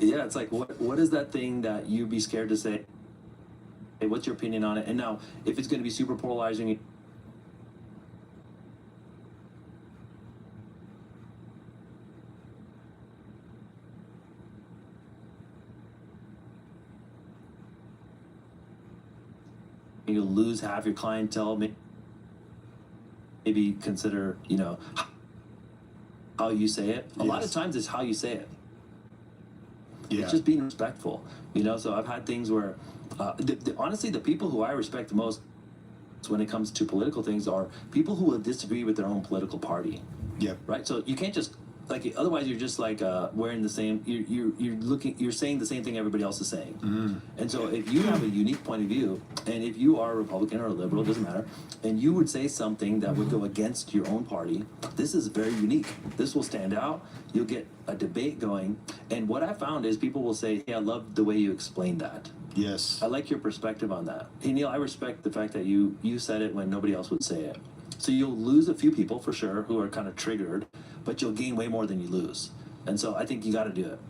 Yeah, it's like what is that thing that you'd be scared to say? Hey, what's your opinion on it? And now, if it's going to be super polarizing, you lose half your clientele. Maybe consider, how you say it. A lot of times it's how you say it. Yeah. It's just being respectful, So I've had things where, honestly, the people who I respect the most when it comes to political things are people who will disagree with their own political party. Yep. Right. So you can't just otherwise you're just wearing the same. You're saying the same thing everybody else is saying. Mm-hmm. And so if you have a unique point of view, and if you are a Republican or a liberal, it doesn't matter, and you would say something that would go against your own party, this is very unique. This will stand out. You'll get a debate going. And what I found is people will say, "Hey, I love the way you explained that. Yes. I like your perspective on that. Hey, Neil, I respect the fact that you said it when nobody else would say it." So you'll lose a few people for sure who are kind of triggered, but you'll gain way more than you lose. And so I think you got to do it.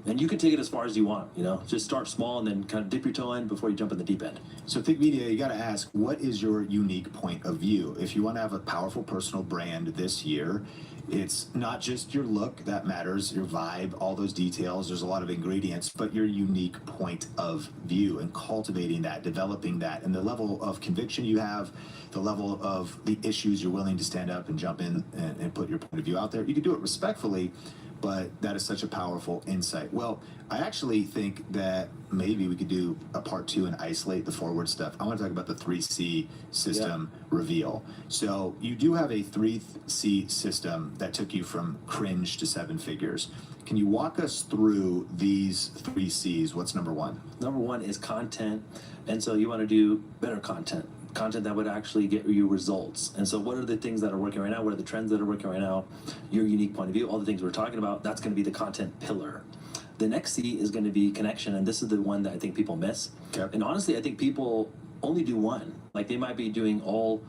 And you can take it as far as you want, Just start small and then kind of dip your toe in before you jump in the deep end. So Think Media, you got to ask, what is your unique point of view? If you want to have a powerful personal brand this year, it's not just your look that matters, your vibe, all those details. There's a lot of ingredients, but your unique point of view and cultivating that, developing that, and the level of conviction you have, the level of the issues you're willing to stand up and jump in and put your point of view out there. You can do it respectfully, but that is such a powerful insight. Well, I actually think that maybe we could do a part 2 and isolate the forward stuff. I want to talk about the 3C system reveal. So you do have a 3C system that took you from cringe to 7 figures. Can you walk us through these 3 C's? What's number 1? Number 1 is content. And so you want to do better content that would actually get you results. And so what are the things that are working right now? What are the trends that are working right now? Your unique point of view, all the things we're talking about, that's going to be the content pillar. The next C is going to be connection, and this is the one that I think people miss. Okay. And honestly, I think people only do one. Like they might be doing all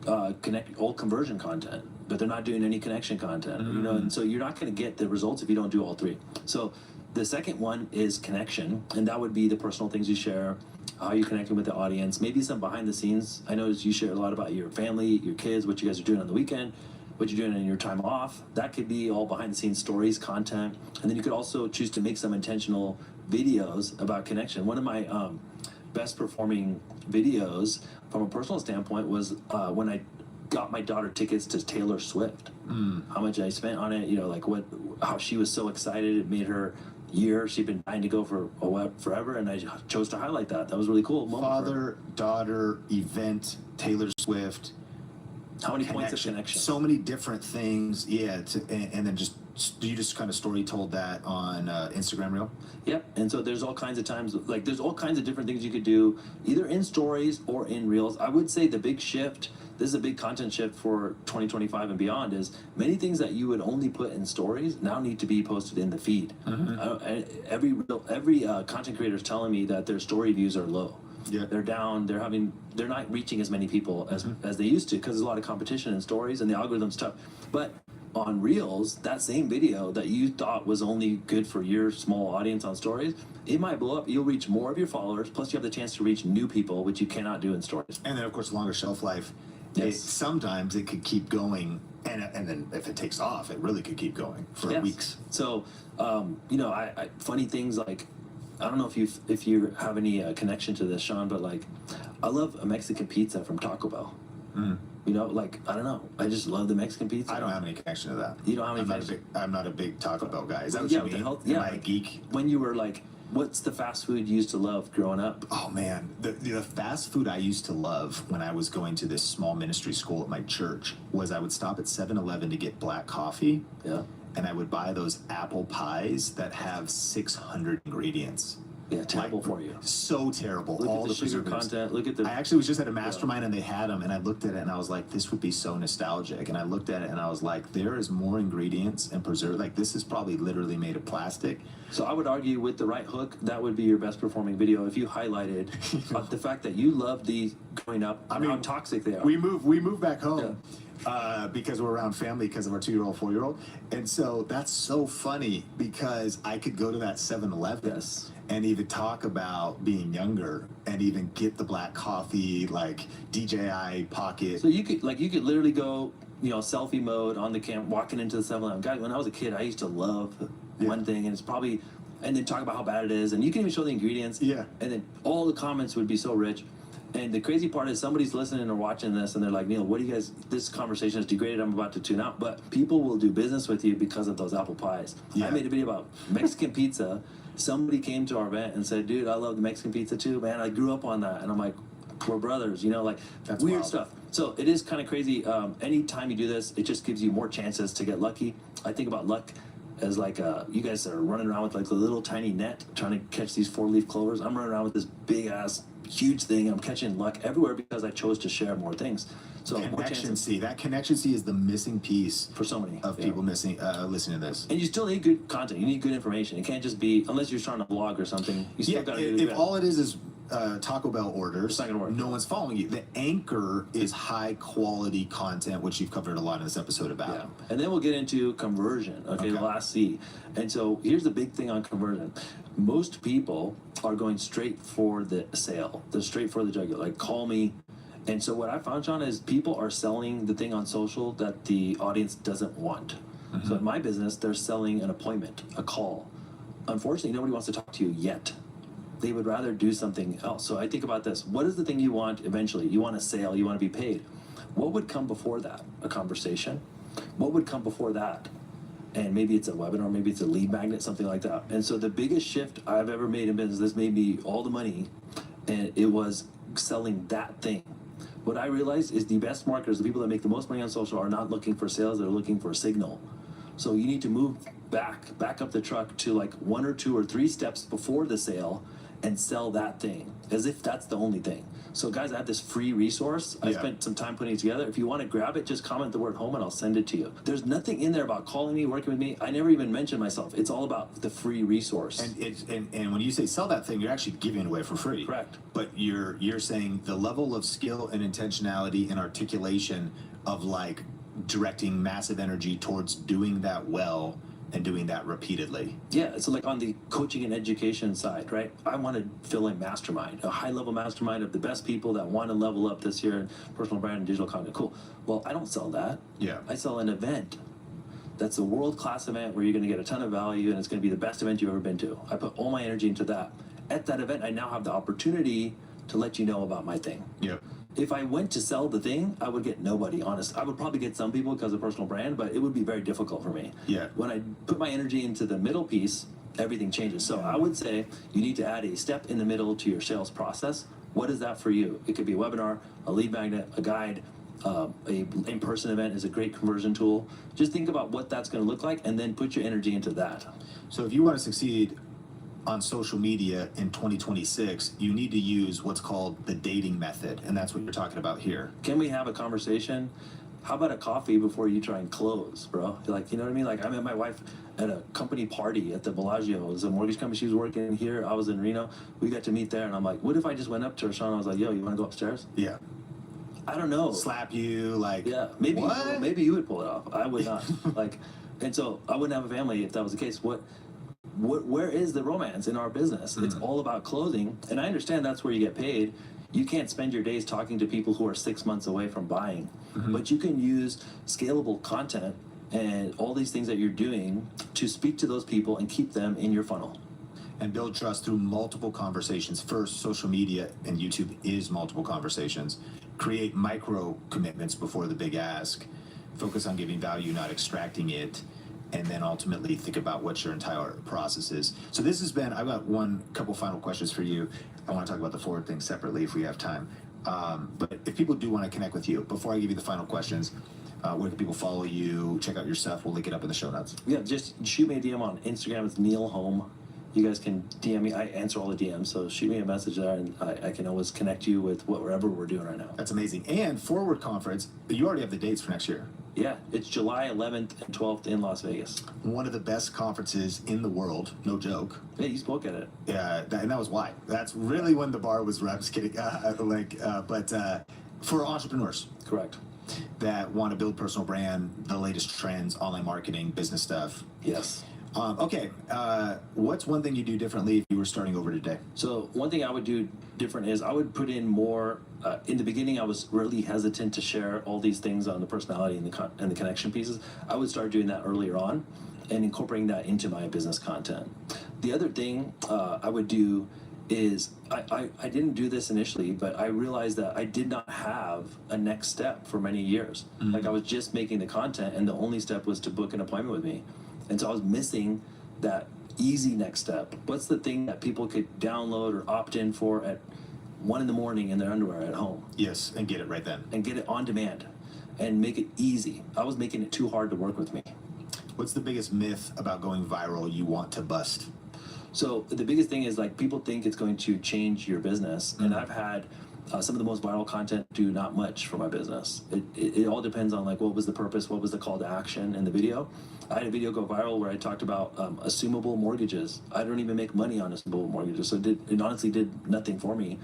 conversion content, but they're not doing any connection content. And so you're not going to get the results if you don't do all 3. So the second one is connection, and that would be the personal things you share, how you're connecting with the audience, maybe some behind the scenes. I noticed you share a lot about your family, your kids, what you guys are doing on the weekend, what you're doing in your time off. That could be all behind the scenes stories, content. And then you could also choose to make some intentional videos about connection. One of my best performing videos from a personal standpoint was when I got my daughter tickets to Taylor Swift. How much I spent on it, how she was so excited. It made her year. She'd been dying to go for forever, and I chose to highlight that. That was a really cool moment. Father-daughter event, Taylor Swift. How many points of connection? So many different things, yeah. And then you just kind of story told that on Instagram Reel? Yep. And so there's all kinds of times, there's all kinds of different things you could do, either in stories or in Reels. I would say the big shift, this is a big content shift for 2025 and beyond, is many things that you would only put in stories now need to be posted in the feed. Every content creator is telling me that their story views are low. Yeah. They're down. They're not reaching as many people as they used to because there's a lot of competition in stories and the algorithm's tough. But on Reels, that same video that you thought was only good for your small audience on stories, it might blow up. You'll reach more of your followers, plus you have the chance to reach new people, which you cannot do in stories. And then, of course, longer shelf life. Yes. Sometimes it could keep going, and then if it takes off, it really could keep going for weeks. So, funny things like, I don't know if you have any connection to this, Sean, but I love a Mexican pizza from Taco Bell. I don't know. I just love the Mexican pizza. I don't have any connection to that. You don't have any connection? I'm not a big Taco Bell guy. Is that what you mean? Am I a geek? When you were what's the fast food you used to love growing up? Oh, man. The fast food I used to love when I was going to this small ministry school at my church was I would stop at 7-Eleven to get black coffee. Yeah. And I would buy those apple pies that have 600 ingredients. Yeah, terrible for you. So terrible. Look all at the sugar content. Look at the. I actually was just at a mastermind and they had them, and I looked at it and I was like, this would be so nostalgic. And I looked at it and I was like, there is more ingredients and this is probably literally made of plastic. So I would argue with the right hook, that would be your best performing video if you highlighted the fact that you loved these growing up and how toxic they are. We moved back home. because we're around family because of our 2-year-old, 4-year-old. And so that's so funny because I could go to that 7-Eleven Yes. and even talk about being younger and even get the black coffee, like DJI Pocket. So you could literally go, selfie mode on the cam, walking into the 7-Eleven. Guys, when I was a kid, I used to love one thing, and it's probably, and then talk about how bad it is, and you can even show the ingredients. Yeah. And then all the comments would be so rich. And the crazy part is somebody's listening or watching this, and they're like, Neil, what do you guys? This conversation is degraded. I'm about to tune out. But people will do business with you because of those apple pies. Yeah. I made a video about Mexican pizza. Somebody came to our event and said, dude, I love the Mexican pizza too, man. I grew up on that. And I'm like, we're brothers, like That's weird wild. stuff. So it is kind of crazy. Anytime you do this, it just gives you more chances to get lucky. I think about luck as like you guys are running around with like a little tiny net trying to catch these 4-leaf clovers. I'm running around with this big ass huge thing. I'm catching luck everywhere because I chose to share more things. So more Connection chances C. That connection C is the missing piece for so many of people listening to this. And you still need good content. You need good information. It can't just be, unless you're starting a blog or something. You still got to do if all it is Taco Bell orders, It's not gonna work. no one's following you. The anchor is high quality content, which you've covered a lot in this episode about. Yeah. And then we'll get into conversion, okay, the last C. And so here's the big thing on conversion. Most people are going straight for the sale. They're straight for the jugular. Like, call me. And so what I found, Sean, is people are selling the thing on social that the audience doesn't want. So in my business, they're selling an appointment, a call. Unfortunately, nobody wants to talk to you yet. They would rather do something else. So I think about this. What is the thing you want eventually? You want a sale, you want to be paid. What would come before that? A conversation? What would come before that? And maybe it's a webinar, maybe it's a lead magnet, something like that. And so the biggest shift I've ever made in business, this made me all the money, and it was selling that thing. What I realized is the best marketers, the people that make the most money on social, are not looking for sales, they're looking for a signal. So you need to move back up the truck to like 1 or 2 or 3 steps before the sale and sell that thing as if that's the only thing. So guys, I have this free resource. I spent some time putting it together. If you want to grab it, just comment the word home and I'll send it to you. There's nothing in there about calling me, working with me. I never even mentioned myself. It's all about the free resource. And when you say sell that thing, you're actually giving it away for free. Correct. But you're saying the level of skill and intentionality and articulation of like directing massive energy towards doing that well and doing that repeatedly. Yeah, so like on the coaching and education side, right? I want to fill a mastermind, a high-level mastermind of the best people that want to level up this year in personal brand and digital content. Cool. Well, I don't sell that. Yeah. I sell an event. That's a world-class event where you're going to get a ton of value and it's going to be the best event you've ever been to. I put all my energy into that. At that event, I now have the opportunity to let you know about my thing. Yeah. If I went to sell the thing, I would get nobody, honest. I would probably get some people because of personal brand, but it would be very difficult for me. Yeah. When I put my energy into the middle piece, everything changes. So I would say you need to add a step in the middle to your sales process. What is that for you? It could be a webinar, a lead magnet, a guide, a in-person event is a great conversion tool. Just think about what that's going to look like and then put your energy into that. So if you want to succeed on social media in 2026, you need to use what's called the dating method, and that's what you're talking about here. Can we have a conversation? How about a coffee before you try and close, bro? Like, you know what I mean? Like, I met my wife at a company party at the Bellagio. It was a mortgage company. She was working here. I was in Reno. We got to meet there, and I'm like, what if I just went up to her, Sean? I was like, yo, you want to go upstairs? Yeah. I don't know. Slap you, like, Yeah, maybe what? maybe you would pull it off. I would not. Like, and so I wouldn't have a family if that was the case. Where is the romance in our business? It's all about closing, and I understand that's where you get paid. You can't spend your days talking to people who are 6 months away from buying, but you can use scalable content and all these things that you're doing to speak to those people and keep them in your funnel. And build trust through multiple conversations. First, social media and YouTube is multiple conversations. Create micro commitments before the big ask. Focus on giving value, not extracting it. And then ultimately think about what your entire process is. So this has been, I've got couple final questions for you. I want to talk about the forward thing separately if we have time. But if people do want to connect with you, before I give you the final questions, where can people follow you, check out your stuff? We'll link it up in the show notes. Yeah, just shoot me a DM on Instagram. It's Neil Home. You guys can DM me. I answer all the DMs, so shoot me a message there, and I can always connect you with whatever we're doing right now. That's amazing. And Forward Conference, you already have the dates for next year. Yeah, it's July 11th and 12th in Las Vegas. One of the best conferences in the world, no joke. Yeah, you spoke at it. Yeah, and that was why. That's really when the bar was. I'm just kidding. But for entrepreneurs. Correct. that want to build personal brand, the latest trends, online marketing, business stuff. Yes. Okay, what's one thing you do differently if you were starting over today? So one thing I would do different is I would put in more. In the beginning, I was really hesitant to share all these things on the personality and the connection pieces. I would start doing that earlier on, and incorporating that into my business content. The other thing I would do is I didn't do this initially, but I realized that I did not have a next step for many years. Like I was just making the content, and the only step was to book an appointment with me. And so I was missing that easy next step. What's the thing that people could download or opt in for at 1 a.m. in their underwear at home? Yes, and get it right then. And get it on demand and make it easy. I was making it too hard to work with me. What's the biggest myth about going viral you want to bust? So the biggest thing is like people think it's going to change your business. And I've had some of the most viral content do not much for my business. It all depends on like what was the purpose, what was the call to action in the video. I had a video go viral where I talked about assumable mortgages. I don't even make money on assumable mortgages, so it honestly did nothing for me,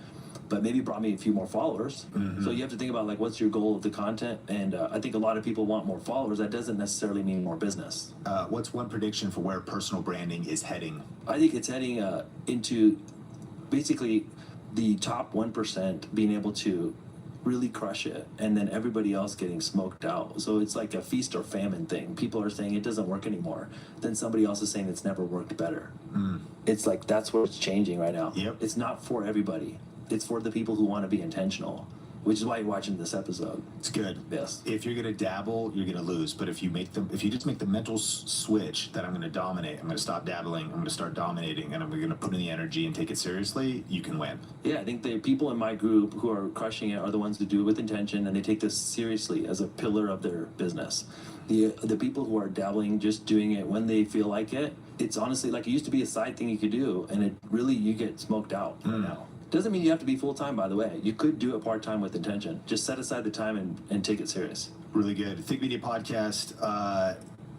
but maybe brought me a few more followers. So you have to think about like what's your goal of the content, and I think a lot of people want more followers. That doesn't necessarily mean more business. What's one prediction for where personal branding is heading? I think it's heading into basically the top 1% being able to really crush it, and then everybody else getting smoked out. So it's like a feast or famine thing. People are saying it doesn't work anymore. Then somebody else is saying it's never worked better. It's like that's where it's changing right now. Yep. It's not for everybody. It's for the people who want to be intentional, which is why you're watching this episode. It's good. Yes. If you're gonna dabble, you're gonna lose. But if you just make the mental switch that I'm gonna dominate, I'm gonna stop dabbling, I'm gonna start dominating, and I'm gonna put in the energy and take it seriously, you can win. Yeah, I think the people in my group who are crushing it are the ones who do it with intention, and they take this seriously as a pillar of their business. The people who are dabbling, just doing it when they feel like it, it's honestly like it used to be a side thing you could do, and it really, you get smoked out right now. Doesn't mean you have to be full-time, by the way. You could do it part-time with intention. Just set aside the time and take it serious. Really good. Think Media Podcast.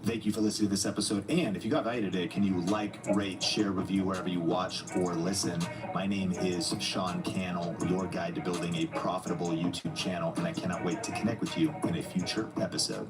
Thank you for listening to this episode. And if you got value today, can you like, rate, share, review wherever you watch or listen? My name is Sean Cannell, your guide to building a profitable YouTube channel, and I cannot wait to connect with you in a future episode.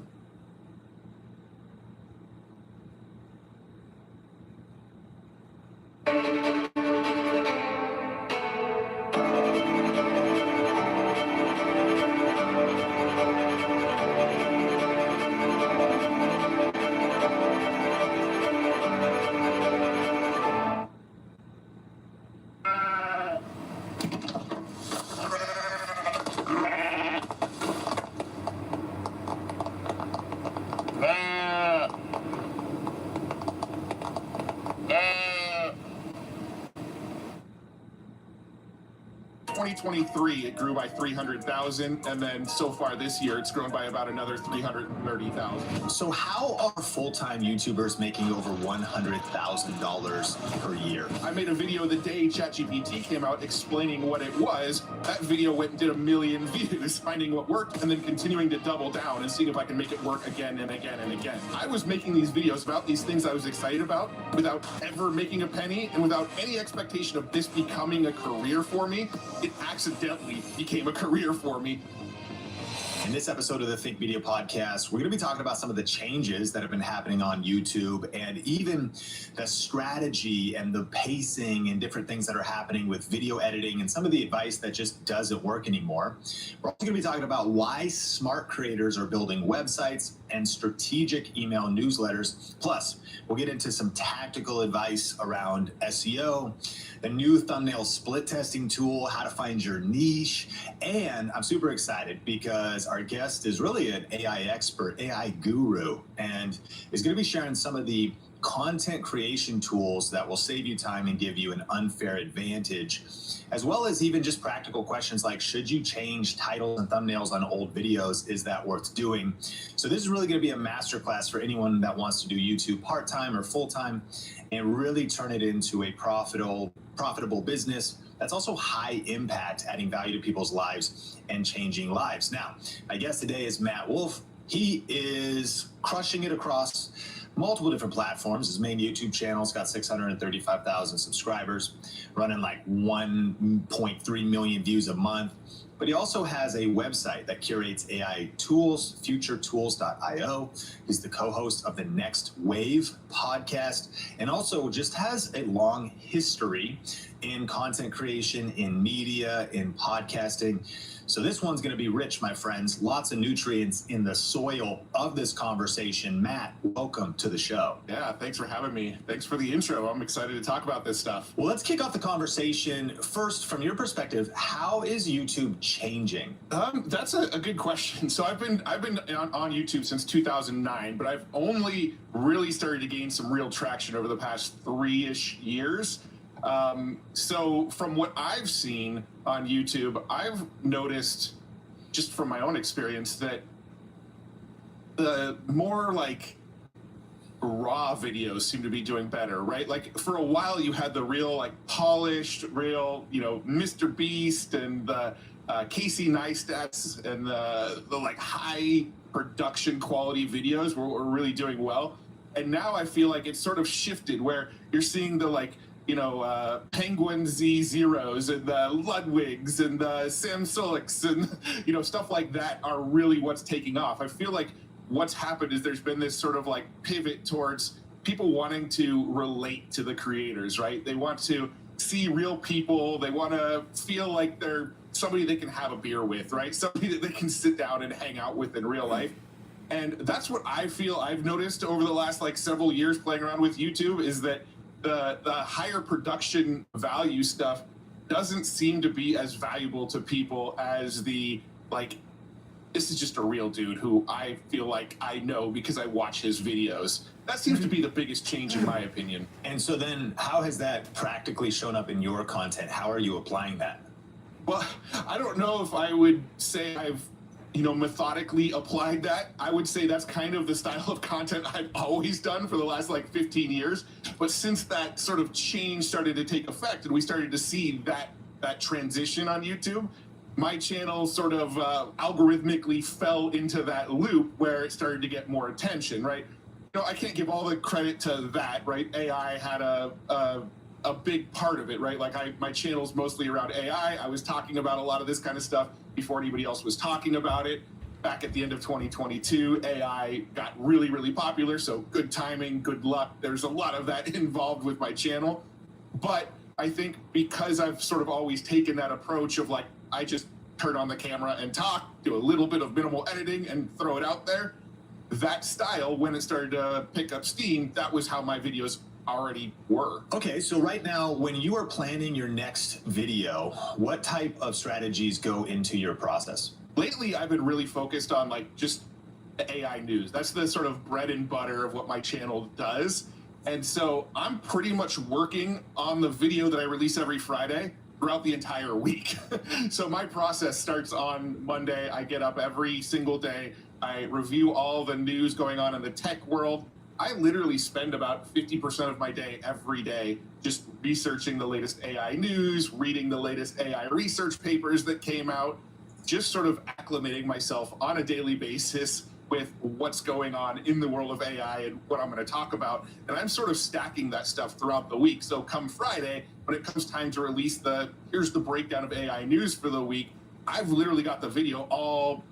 It grew by 300,000, and then so far this year it's grown by about another 330,000. So how are full-time YouTubers making over $100,000 per year? I made a video the day ChatGPT came out explaining what it was. That video went and did 1 million views, finding what worked and then continuing to double down and seeing if I can make it work again and again and again. I was making these videos about these things I was excited about without ever making a penny and without any expectation of this becoming a career for me. It accidentally became a career for me. In this episode of the Think Media Podcast, we're going to be talking about some of the changes that have been happening on YouTube and even the strategy and the pacing and different things that are happening with video editing and some of the advice that just doesn't work anymore. We're also going to be talking about why smart creators are building websites and strategic email newsletters. Plus, we'll get into some tactical advice around SEO, the new thumbnail split testing tool, how to find your niche, and I'm super excited because our guest is really an AI expert, AI guru, and is going to be sharing some of the content creation tools that will save you time and give you an unfair advantage, as well as even just practical questions like, should you change titles and thumbnails on old videos? Is that worth doing? So this is really going to be a masterclass for anyone that wants to do YouTube part-time or full-time and really turn it into a profitable business that's also high impact, adding value to people's lives and changing lives. Now, my guest today is Matt Wolf. He is crushing it across multiple different platforms. His main YouTube channel's got 635,000 subscribers, running like 1.3 million views a month. but he also has a website that curates AI tools, futuretools.io. He's the co-host of the Next Wave podcast, and also just has a long history in content creation, in media, in podcasting. So this one's going to be rich, my friends. Lots of nutrients in the soil of this conversation. Matt, welcome to the show. Yeah, thanks for having me. Thanks for the intro. I'm excited to talk about this stuff. Well, let's kick off the conversation. First, from your perspective, how is YouTube changing? That's a good question. So I've been on YouTube since 2009, but I've only really started to gain some real traction over the past 3-ish years. So from what I've seen on YouTube, I've noticed, just from my own experience, that the more like raw videos seem to be doing better, right? Like for a while you had the real like polished, real, Mr. Beast and the Casey Neistats and the like high production quality videos were really doing well. And now I feel like it's sort of shifted where you're seeing the like, Penguin Z0s and the Ludwigs and the Sam Suleks and, stuff like that are really what's taking off. I feel like what's happened is there's been this sort of like pivot towards people wanting to relate to the creators, right? They want to see real people. They want to feel like they're somebody they can have a beer with, right? Somebody that they can sit down and hang out with in real life. And that's what I feel I've noticed over the last like several years playing around with YouTube is that the higher production value stuff doesn't seem to be as valuable to people as the like, this is just a real dude who I feel like I know because I watch his videos. That seems to be the biggest change in my opinion. And so then how has that practically shown up in your content? How are you applying that? Well, I don't know if I would say I've methodically applied that. I would say that's kind of the style of content I've always done for the last like 15 years. But since that sort of change started to take effect and we started to see that transition on YouTube, my channel sort of algorithmically fell into that loop where it started to get more attention, right? I can't give all the credit to that, right? AI had a big part of it, right? Like my channel's mostly around AI. I was talking about a lot of this kind of stuff before anybody else was talking about it. Back at the end of 2022, AI got really, really popular. So good timing, good luck. There's a lot of that involved with my channel. But I think because I've sort of always taken that approach of like, I just turn on the camera and talk, do a little bit of minimal editing and throw it out there. That style, when it started to pick up steam, that was how my videos already were. Okay, so right now, when you are planning your next video, what type of strategies go into your process? Lately, I've been really focused on like just the AI news. That's the sort of bread and butter of what my channel does. And so I'm pretty much working on the video that I release every Friday throughout the entire week. So my process starts on Monday. I get up every single day. I review all the news going on in the tech world. I literally spend about 50% of my day every day just researching the latest AI news, reading the latest AI research papers that came out, just sort of acclimating myself on a daily basis with what's going on in the world of AI and what I'm going to talk about. And I'm sort of stacking that stuff throughout the week. So come Friday, when it comes time to release here's the breakdown of AI news for the week, I've literally got the video all,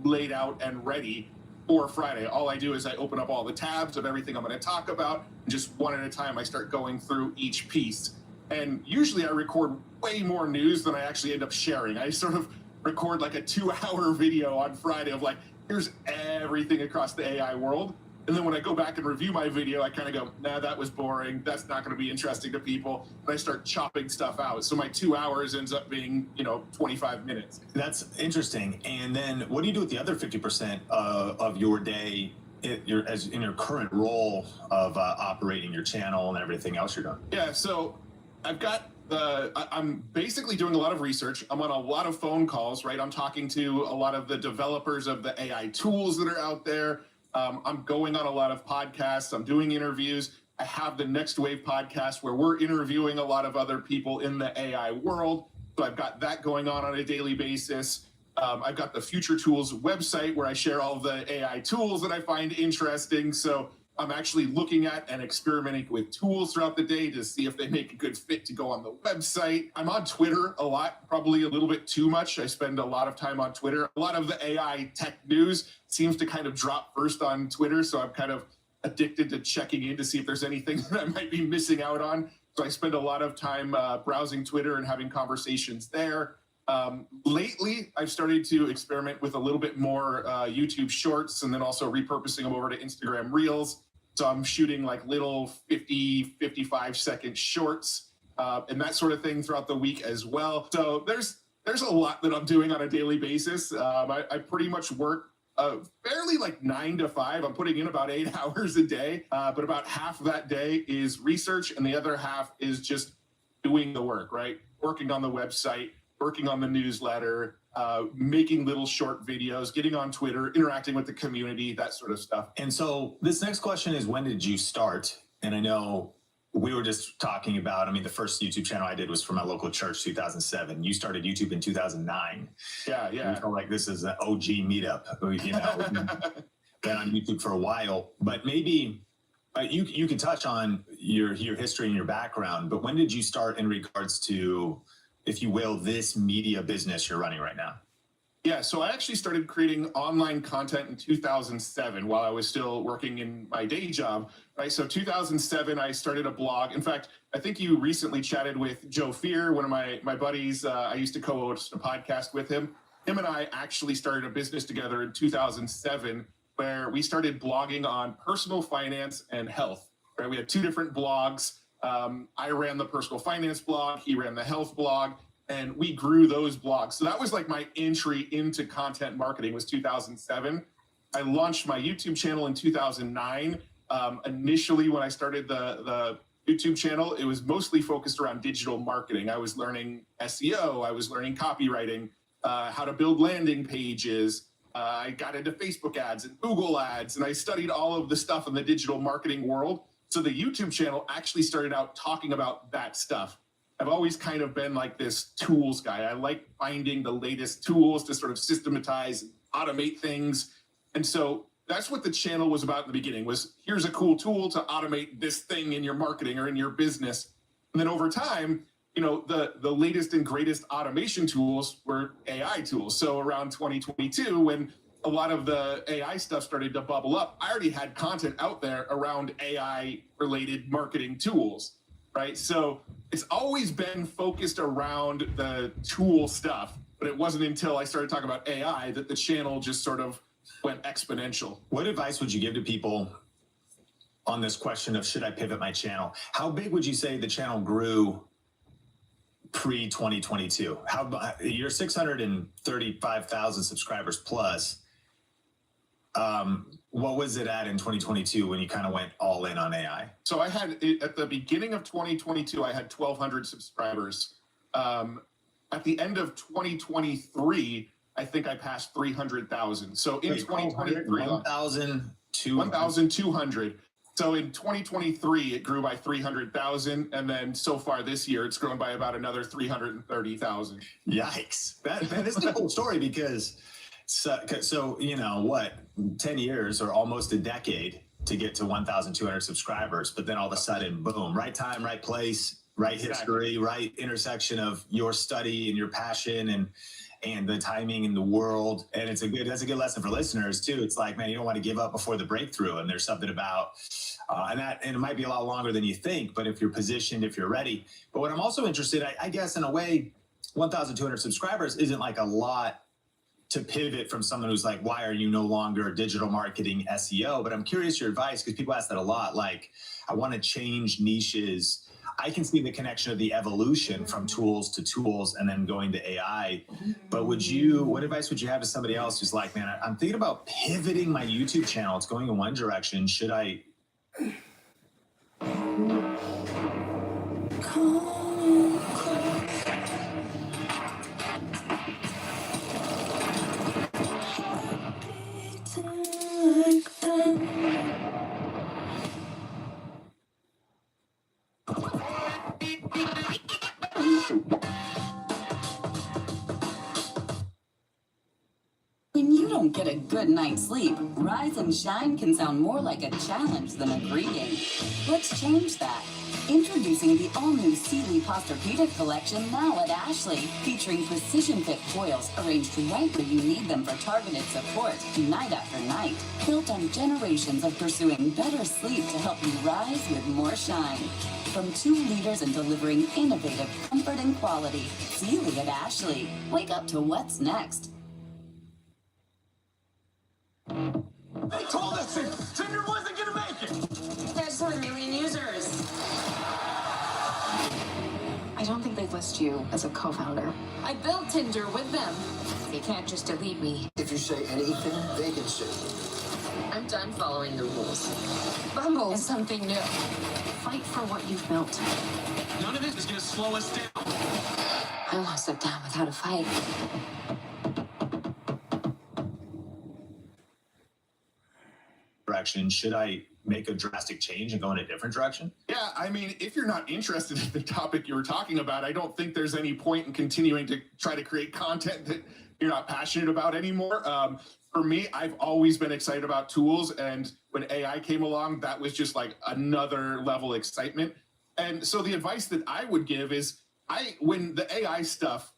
laid out and ready for Friday. All I do is I open up all the tabs of everything I'm going to talk about, and just one at a time I start going through each piece. And usually I record way more news than I actually end up sharing. I sort of record like a 2-hour video on Friday of like, here's everything across the AI world. And then when I go back and review my video, I kind of go, nah, that was boring. That's not going to be interesting to people. And I start chopping stuff out. So my 2 hours ends up being, 25 minutes. That's interesting. And then what do you do with the other 50% of your day in your current role of operating your channel and everything else you're doing? Yeah, so I'm basically doing a lot of research. I'm on a lot of phone calls, right? I'm talking to a lot of the developers of the AI tools that are out there. I'm going on a lot of podcasts. I'm doing interviews. I have the Next Wave podcast where we're interviewing a lot of other people in the AI world. So I've got that going on a daily basis. I've got the Future Tools website where I share all of the AI tools that I find interesting. So I'm actually looking at and experimenting with tools throughout the day to see if they make a good fit to go on the website. I'm on Twitter a lot, probably a little bit too much. I spend a lot of time on Twitter. A lot of the AI tech news seems to kind of drop first on Twitter, so I'm kind of addicted to checking in to see if there's anything that I might be missing out on. So I spend a lot of time browsing Twitter and having conversations there. Lately, I've started to experiment with a little bit more YouTube shorts and then also repurposing them over to Instagram Reels. So I'm shooting like little 50, 55-second shorts and that sort of thing throughout the week as well. So there's a lot that I'm doing on a daily basis. I pretty much work fairly like 9 to 5. I'm putting in about 8 hours a day, but about half of that day is research and the other half is just doing the work, right? Working on the website, working on the newsletter, making little short videos, getting on Twitter, interacting with the community, that sort of stuff. And so this next question is, when did you start? And I know we were just talking about, I mean, the first YouTube channel I did was for my local church, 2007. You started YouTube in 2009. Yeah. I feel like this is an OG meetup, you know, been on YouTube for a while, but maybe you could touch on your history and your background, but when did you start in regards to, if you will, this media business you're running right now? Yeah, so I actually started creating online content in 2007 while I was still working in my day job, right? So 2007, I started a blog. In fact, I think you recently chatted with Joe Fear, one of my buddies. I used to co-host a podcast with him. Him and I actually started a business together in 2007 where we started blogging on personal finance and health, right? We had 2 different blogs. I ran the personal finance blog, he ran the health blog, and we grew those blogs. So that was like my entry into content marketing was 2007. I launched my YouTube channel in 2009. Initially, when I started the YouTube channel, it was mostly focused around digital marketing. I was learning SEO, I was learning copywriting, how to build landing pages. I got into Facebook ads and Google ads, and I studied all of the stuff in the digital marketing world. So the YouTube channel actually started out talking about that stuff. I've always kind of been like this tools guy. I like finding the latest tools to sort of systematize, automate things. And so that's what the channel was about in the beginning, was here's a cool tool to automate this thing in your marketing or in your business. And then over time, you know, the latest and greatest automation tools were AI tools. So around 2022, when a lot of the AI stuff started to bubble up, I already had content out there around AI related marketing tools, right? So it's always been focused around the tool stuff, but it wasn't until I started talking about AI that the channel just sort of went exponential. What advice would you give to people on this question of, should I pivot my channel? How big would you say the channel grew pre-2022? You're 635,000 subscribers plus. What was it at in 2022 when you kind of went all in on AI? So I had, at the beginning of 2022, I had 1,200 subscribers. At the end of 2023, I think I passed 300,000. So in 2023, 1,200. So in 2023, it grew by 300,000. And then so far this year, it's grown by about another 330,000. Yikes. That is a cool story because so, you know, what, 10 years or almost a decade to get to 1,200 subscribers, but then all of a sudden, boom, right time, right place, right history, right intersection of your study and your passion and the timing in the world. And that's a good lesson for listeners too. It's like, man, you don't want to give up before the breakthrough. And there's something about, and it might be a lot longer than you think, but if you're positioned, if you're ready. But what I'm also interested, I guess in a way, 1,200 subscribers isn't like a lot to pivot from someone who's like, why are you no longer digital marketing SEO? But I'm curious your advice, because people ask that a lot. Like, I want to change niches. I can see the connection of the evolution from tools to tools and then going to AI. But what advice would you have to somebody else who's like, man, I'm thinking about pivoting my YouTube channel. It's going in one direction. Should I? When you don't get a good night's sleep, rise and shine can sound more like a challenge than a greeting. Let's change that. Introducing the all-new Sealy Posturepedic collection now at Ashley, featuring precision-fit coils arranged right where you need them for targeted support night after night. Built on generations of pursuing better sleep to help you rise with more shine. From 2 leaders in delivering innovative comfort and quality, Sealy at Ashley. Wake up to what's next. They told us that Tinder wasn't gonna make it. There's 1 million users. I don't think they'd list you as a co-founder. I built Tinder with them. You can't just delete me. If you say anything, they can sue. I'm done following the rules. Bumble is something new. Fight for what you've built. None of this is gonna slow us down. I won't sit down without a fight. Direction. Should I make a drastic change and go in a different direction? Yeah, I mean, if you're not interested in the topic you were talking about, I don't think there's any point in continuing to try to create content that you're not passionate about anymore. For me, I've always been excited about tools, and when AI came along, that was just like another level excitement. And so the advice that I would give is, when the AI stuff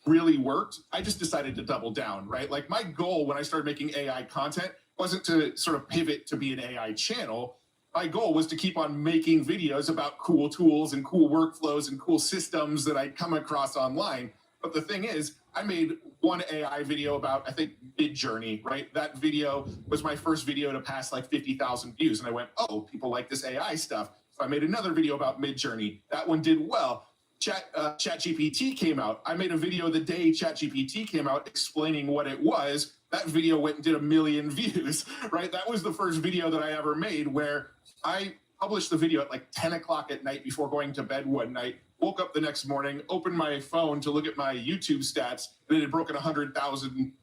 really worked, I just decided to double down, right? Like my goal when I started making AI content wasn't to sort of pivot to be an AI channel. My goal was to keep on making videos about cool tools and cool workflows and cool systems that I'd come across online. But the thing is, I made one AI video about, I think, Midjourney, right? That video was my first video to pass like 50,000 views. And I went, oh, people like this AI stuff. So I made another video about Midjourney. That one did well. ChatGPT came out. I made a video the day ChatGPT came out explaining what it was. That video went and did 1 million views, right? That was the first video that I ever made where I published the video at like 10 o'clock at night before going to bed one night, woke up the next morning, opened my phone to look at my YouTube stats, and it had broken 100,000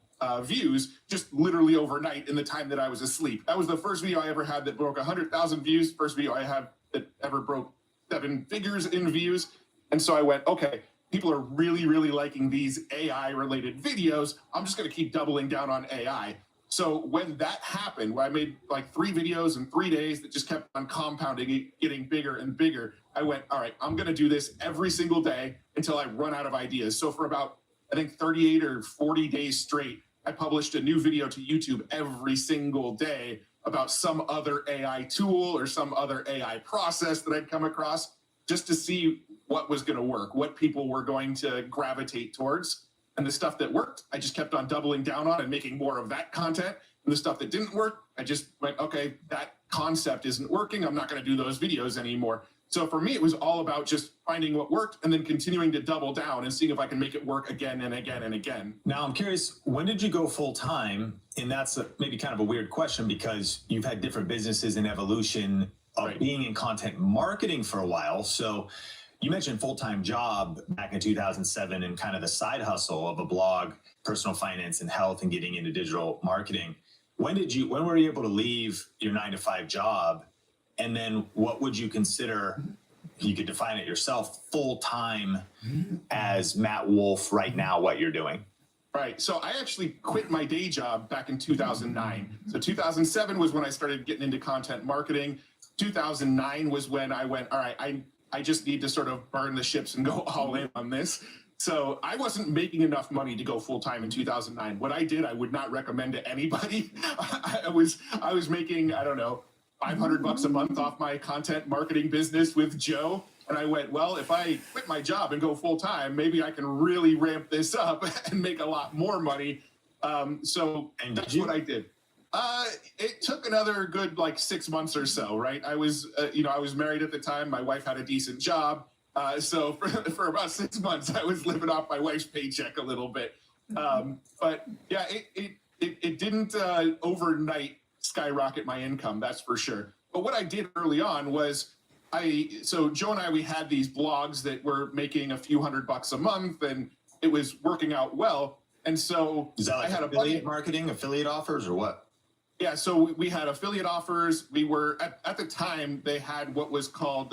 views just literally overnight in the time that I was asleep. That was the first video I ever had that broke 100,000 views, first video I have that ever broke 7 figures in views. And so I went, okay, people are really, really liking these AI-related videos. I'm just going to keep doubling down on AI. So when that happened, where I made like 3 videos in 3 days that just kept on compounding, getting bigger and bigger, I went, all right, I'm going to do this every single day until I run out of ideas. So for about, I think, 38 or 40 days straight, I published a new video to YouTube every single day about some other AI tool or some other AI process that I'd come across, just to see what was going to work, what people were going to gravitate towards. And the stuff that worked, I just kept on doubling down on and making more of that content. And the stuff that didn't work, I just went, okay, that concept isn't working. I'm not going to do those videos anymore. So for me, it was all about just finding what worked and then continuing to double down and seeing if I can make it work again and again and again. Now, I'm curious, when did you go full time? And that's maybe kind of a weird question because you've had different businesses in evolution of being in content marketing for a while. So you mentioned full-time job back in 2007 and kind of the side hustle of a blog, personal finance and health, and getting into digital marketing. When were you able to leave your 9-to-5 job? And then what would you consider, you could define it yourself, full-time as Matt Wolf right now, what you're doing? Right. So I actually quit my day job back in 2009. So 2007 was when I started getting into content marketing. 2009 was when I went, all right, I just need to sort of burn the ships and go all in on this. So I wasn't making enough money to go full time in 2009. What I did, I would not recommend to anybody. I was making, I don't know, $500 a month off my content marketing business with Joe. And I went, well, if I quit my job and go full time, maybe I can really ramp this up and make a lot more money. So that's what I did. It took another good like 6 months or so, right? I was married at the time. My wife had a decent job. So for about 6 months, I was living off my wife's paycheck a little bit. But yeah, it didn't overnight skyrocket my income, that's for sure. But what I did early on was so Joe and I, we had these blogs that were making a few $100 a month and it was working out well. And so is that like I had affiliate marketing, affiliate offers or what? Yeah, so we had affiliate offers. We were, at the time, they had what was called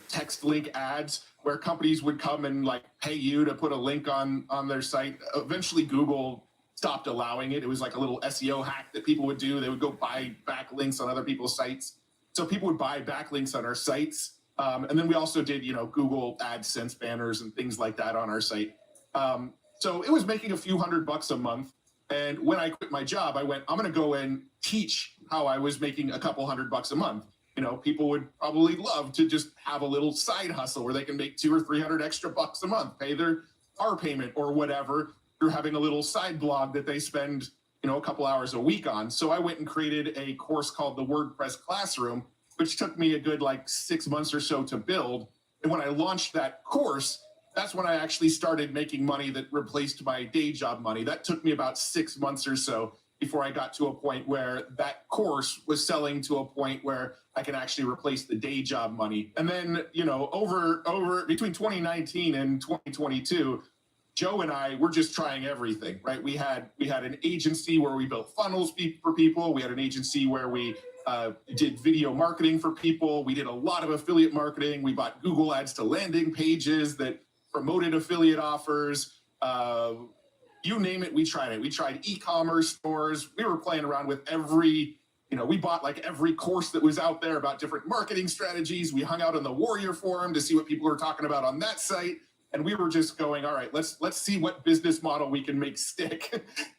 text link ads, where companies would come and like pay you to put a link on their site. Eventually, Google stopped allowing it. It was like a little SEO hack that people would do. They would go buy backlinks on other people's sites. So people would buy backlinks on our sites. And then we also did, Google AdSense banners and things like that on our site. So it was making a few $100 a month. And when I quit my job, I went, I'm going to go and teach how I was making a couple $100 a month. People would probably love to just have a little side hustle where they can make 200 or 300 extra bucks a month, pay their car payment or whatever, through having a little side blog that they spend, a couple hours a week on. So I went and created a course called the WordPress Classroom, which took me a good 6 months or so to build. And when I launched that course, that's when I actually started making money that replaced my day job money. That took me about 6 months or so before I got to a point where that course was selling to a point where I can actually replace the day job money. And then, over between 2019 and 2022, Joe and I were just trying everything, right? We had an agency where we built funnels for people. We had an agency where we did video marketing for people. We did a lot of affiliate marketing. We bought Google ads to landing pages that promoted affiliate offers. You name it, we tried it. We tried e-commerce stores. We were playing around with every, we bought every course that was out there about different marketing strategies. We hung out on the Warrior Forum to see what people were talking about on that site. And we were just going, all right, let's see what business model we can make stick.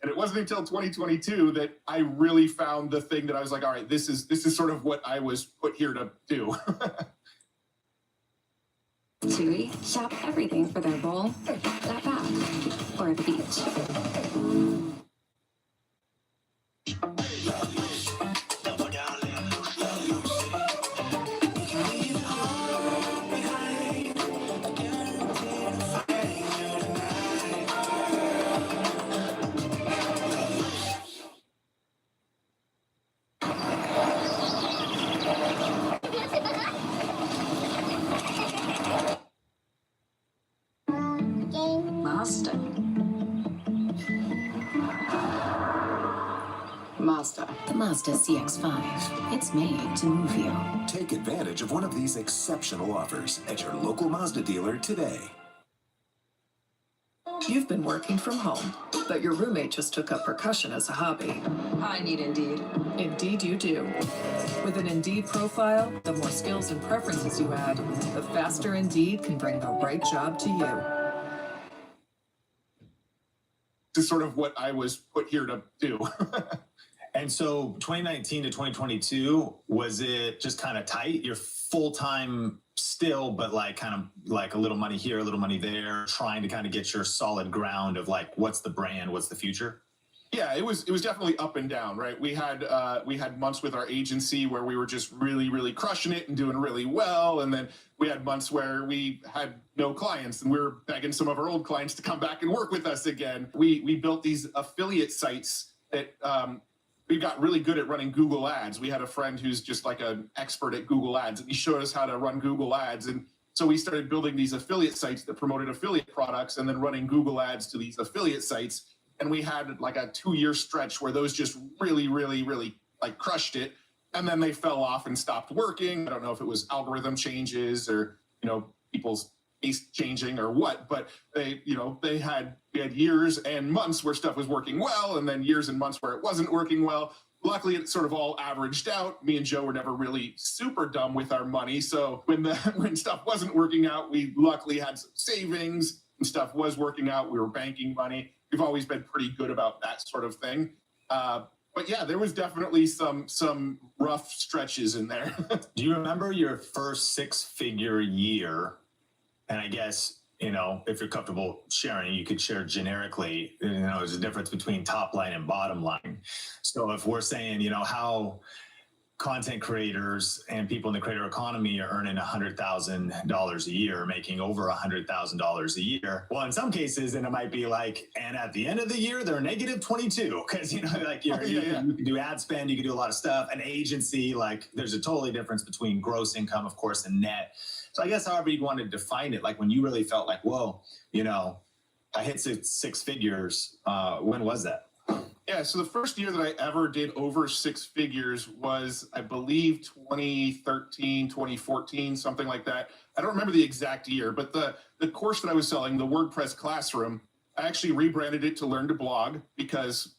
And it wasn't until 2022 that I really found the thing that I was like, all right, this is sort of what I was put here to do. TUI, shop everything for their bowl, that bath, or the beach. Mazda. The Mazda CX-5. It's made to move you. Take advantage of one of these exceptional offers at your local Mazda dealer today. You've been working from home, but your roommate just took up percussion as a hobby. I need Indeed. Indeed you do. With an Indeed profile, the more skills and preferences you add, the faster Indeed can bring the right job to you. This is sort of what I was put here to do. And so 2019 to 2022, was it just kind of tight? You're full-time still, but kind of a little money here, a little money there, trying to kind of get your solid ground of what's the brand, what's the future? Yeah, it was definitely up and down, right? We had months with our agency where we were just really, really crushing it and doing really well. And then we had months where we had no clients and we were begging some of our old clients to come back and work with us again. We built these affiliate sites that we got really good at running Google ads. We had a friend who's just an expert at Google ads, and he showed us how to run Google ads. And so we started building these affiliate sites that promoted affiliate products and then running Google ads to these affiliate sites. And we had a 2-year stretch where those just really, really, really crushed it. And then they fell off and stopped working. I don't know if it was algorithm changes or, people's taste changing or what, but we had years and months where stuff was working well, and then years and months where it wasn't working well. Luckily, it sort of all averaged out. Me and Joe were never really super dumb with our money. So when stuff wasn't working out, we luckily had some savings. When stuff was working out, we were banking money. We've always been pretty good about that sort of thing. But yeah, there was definitely some rough stretches in there. Do you remember your first 6-figure year? And I guess, if you're comfortable sharing, you could share generically, there's a difference between top line and bottom line. So if we're saying, how content creators and people in the creator economy are earning $100,000 a year, making over $100,000 a year. Well, in some cases, and it might be and at the end of the year, they're negative 22 because, you can do ad spend, you can do a lot of stuff. An agency, there's a totally difference between gross income, of course, and net. So I guess however you want to define it, when you really felt whoa, I hit six figures. When was that? Yeah, so the first year that I ever did over 6 figures was, I believe, 2013, 2014, something like that. I don't remember the exact year, but the course that I was selling, the WordPress Classroom, I actually rebranded it to Learn to Blog because,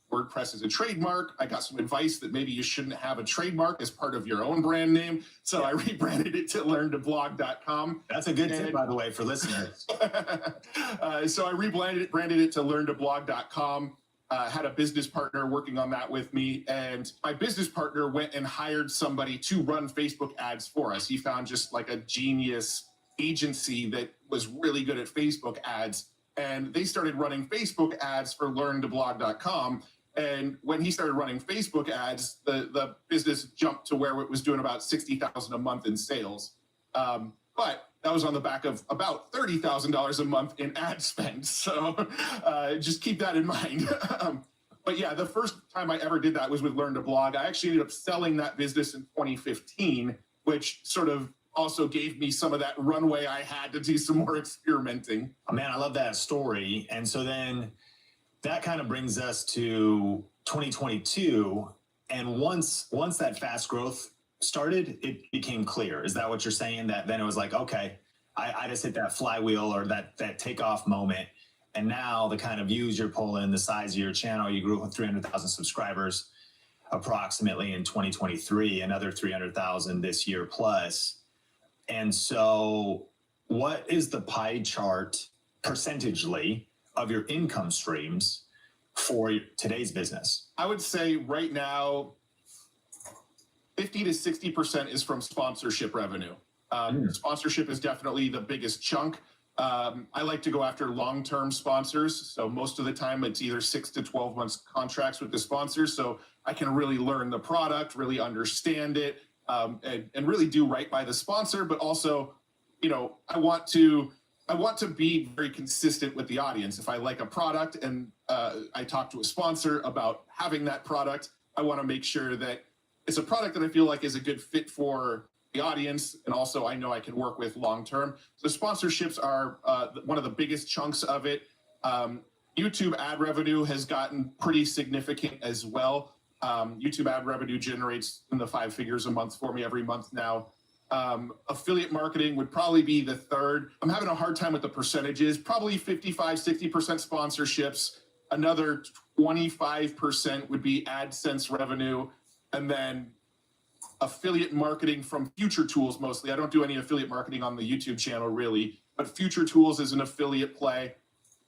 WordPress is a trademark. I got some advice that maybe you shouldn't have a trademark as part of your own brand name. So I rebranded it to learntoblog.com. That's a good tip, by the way, for listeners. So I branded it to learntoblog.com. Had a business partner working on that with me. And my business partner went and hired somebody to run Facebook ads for us. He found just like a genius agency that was really good at Facebook ads. And they started running Facebook ads for learntoblog.com. And when he started running Facebook ads, the business jumped to where it was doing about $60,000 a month in sales. But that was on the back of about $30,000 a month in ad spend. So just keep that in mind. But yeah, the first time I ever did that was with Learn to Blog. I actually ended up selling that business in 2015, which sort of also gave me some of that runway I had to do some more experimenting. Oh, man, I love that story. And so then that kind of brings us to 2022. And once that fast growth started, it became clear. Is that what you're saying? That then it was like, okay, I just hit that flywheel or that takeoff moment. And now the kind of views you're pulling, the size of your channel, you grew with 300,000 subscribers approximately in 2023, another 300,000 this year plus. And so what is the pie chart percentagely of your income streams for today's business? I would say right now, 50 to 60% is from sponsorship revenue. Sponsorship is definitely the biggest chunk. I like to go after long-term sponsors. So most of the time it's either 6 to 12 months contracts with the sponsors. So I can really learn the product, really understand it, and really do right by the sponsor. But also, I want to be very consistent with the audience. If I like a product and I talk to a sponsor about having that product, I want to make sure that it's a product that I feel like is a good fit for the audience, and also I know I can work with long term. So sponsorships are one of the biggest chunks of it. YouTube ad revenue has gotten pretty significant as well. YouTube ad revenue generates in the 5 figures a month for me every month now. Affiliate marketing would probably be the third. I'm having a hard time with the percentages, probably 55, 60% sponsorships. Another 25% would be AdSense revenue. And then affiliate marketing from Future Tools mostly. I don't do any affiliate marketing on the YouTube channel really, but Future Tools is an affiliate play.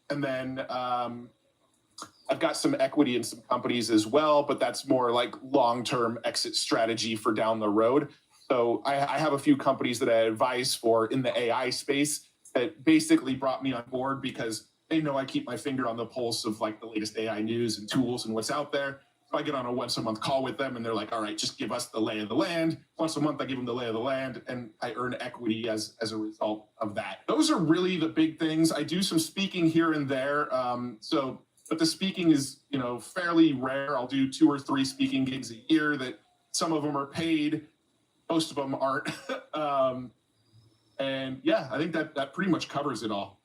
And then I've got some equity in some companies as well, but that's more like long-term exit strategy for down the road. So I have a few companies that I advise for in the AI space that basically brought me on board because they know I keep my finger on the pulse of like the latest AI news and tools and what's out there. So I get on a once-a-month call with them and they're like, all right, just give us the lay of the land. Once a month, I give them the lay of the land and I earn equity as a result of that. Those are really the big things. I do some speaking here and there. But the speaking is, fairly rare. I'll do 2 or 3 speaking gigs a year that some of them are paid. Most of them aren't. And yeah, I think that pretty much covers it all.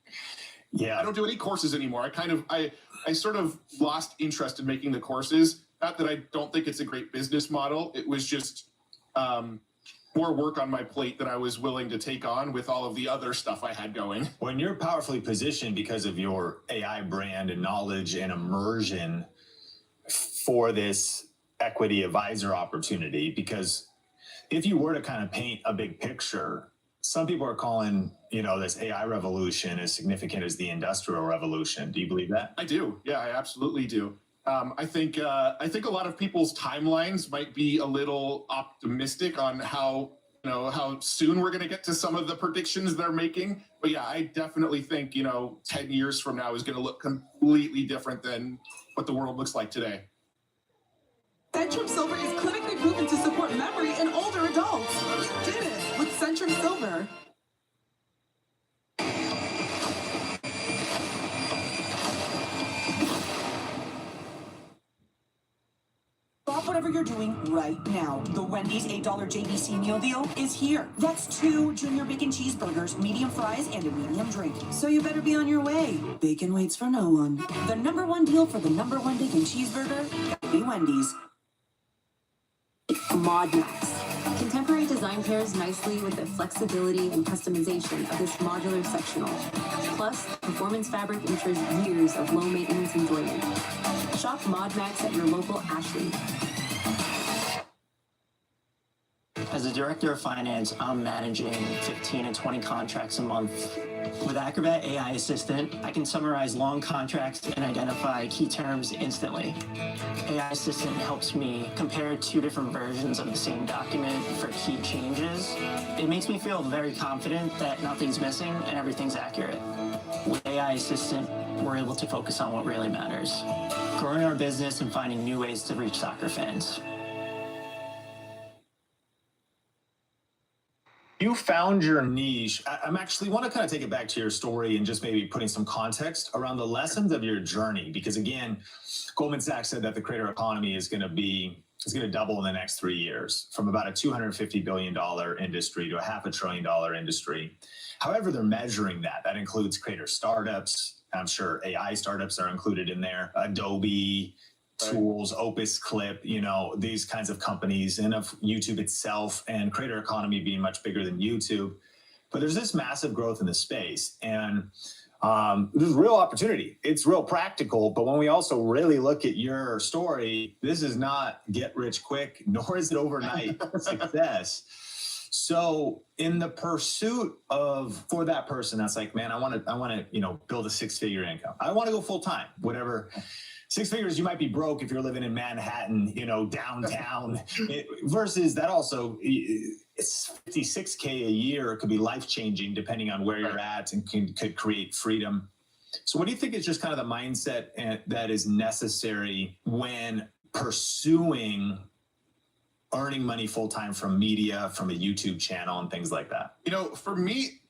Yeah. I don't do any courses anymore. I sort of lost interest in making the courses. Not that I don't think it's a great business model. It was just more work on my plate than I was willing to take on with all of the other stuff I had going. When you're powerfully positioned because of your AI brand and knowledge and immersion for this equity advisor opportunity, because if you were to kind of paint a big picture, some people are calling, this AI revolution as significant as the Industrial Revolution. Do you believe that? I do. Yeah, I absolutely do. I think a lot of people's timelines might be a little optimistic on how soon we're going to get to some of the predictions they're making. But yeah, I definitely think 10 years from now is going to look completely different than what the world looks like today. Centrum Silver is clinically proven to support memory in older adults. We did it with Centrum Silver. Stop whatever you're doing right now. The Wendy's $8 JBC meal deal is here. That's 2 junior bacon cheeseburgers, medium fries, and a medium drink. So you better be on your way. Bacon waits for no one. The #1 deal for the #1 bacon cheeseburger, gotta be Wendy's. Mod Nuts. Contemporary design pairs nicely with the flexibility and customization of this modular sectional. Plus, performance fabric ensures years of low-maintenance enjoyment. Shop ModMax at your local Ashley. As a director of finance, I'm managing 15 and 20 contracts a month. With Acrobat AI Assistant, I can summarize long contracts and identify key terms instantly. AI Assistant helps me compare two different versions of the same document for key changes. It makes me feel very confident that nothing's missing and everything's accurate. With AI Assistant, we're able to focus on what really matters, growing our business and finding new ways to reach soccer fans. You found your niche. I'm actually want to kind of take it back to your story and just maybe putting some context around the lessons of your journey. Because again, Goldman Sachs said that the creator economy is going to double in the next 3 years, from about a $250 billion industry to a $500 billion industry. However, they're measuring that. That includes creator startups. I'm sure AI startups are included in there. Adobe, tools, Opus Clip, these kinds of companies, and of YouTube itself, and creator economy being much bigger than YouTube. But there's this massive growth in the space, and there's real opportunity. It's real practical. But when we also really look at your story, this is not get rich quick, nor is it overnight success. So in the pursuit for that person, that's like, man, I want to, build a 6-figure income. I want to go full time, whatever. 6 figures, you might be broke if you're living in Manhattan, downtown, versus that also, it's $56K a year. It could be life-changing depending on where you're at, and could create freedom. So what do you think is just kind of the mindset that is necessary when pursuing earning money full-time from media, from a YouTube channel and things like that? For me,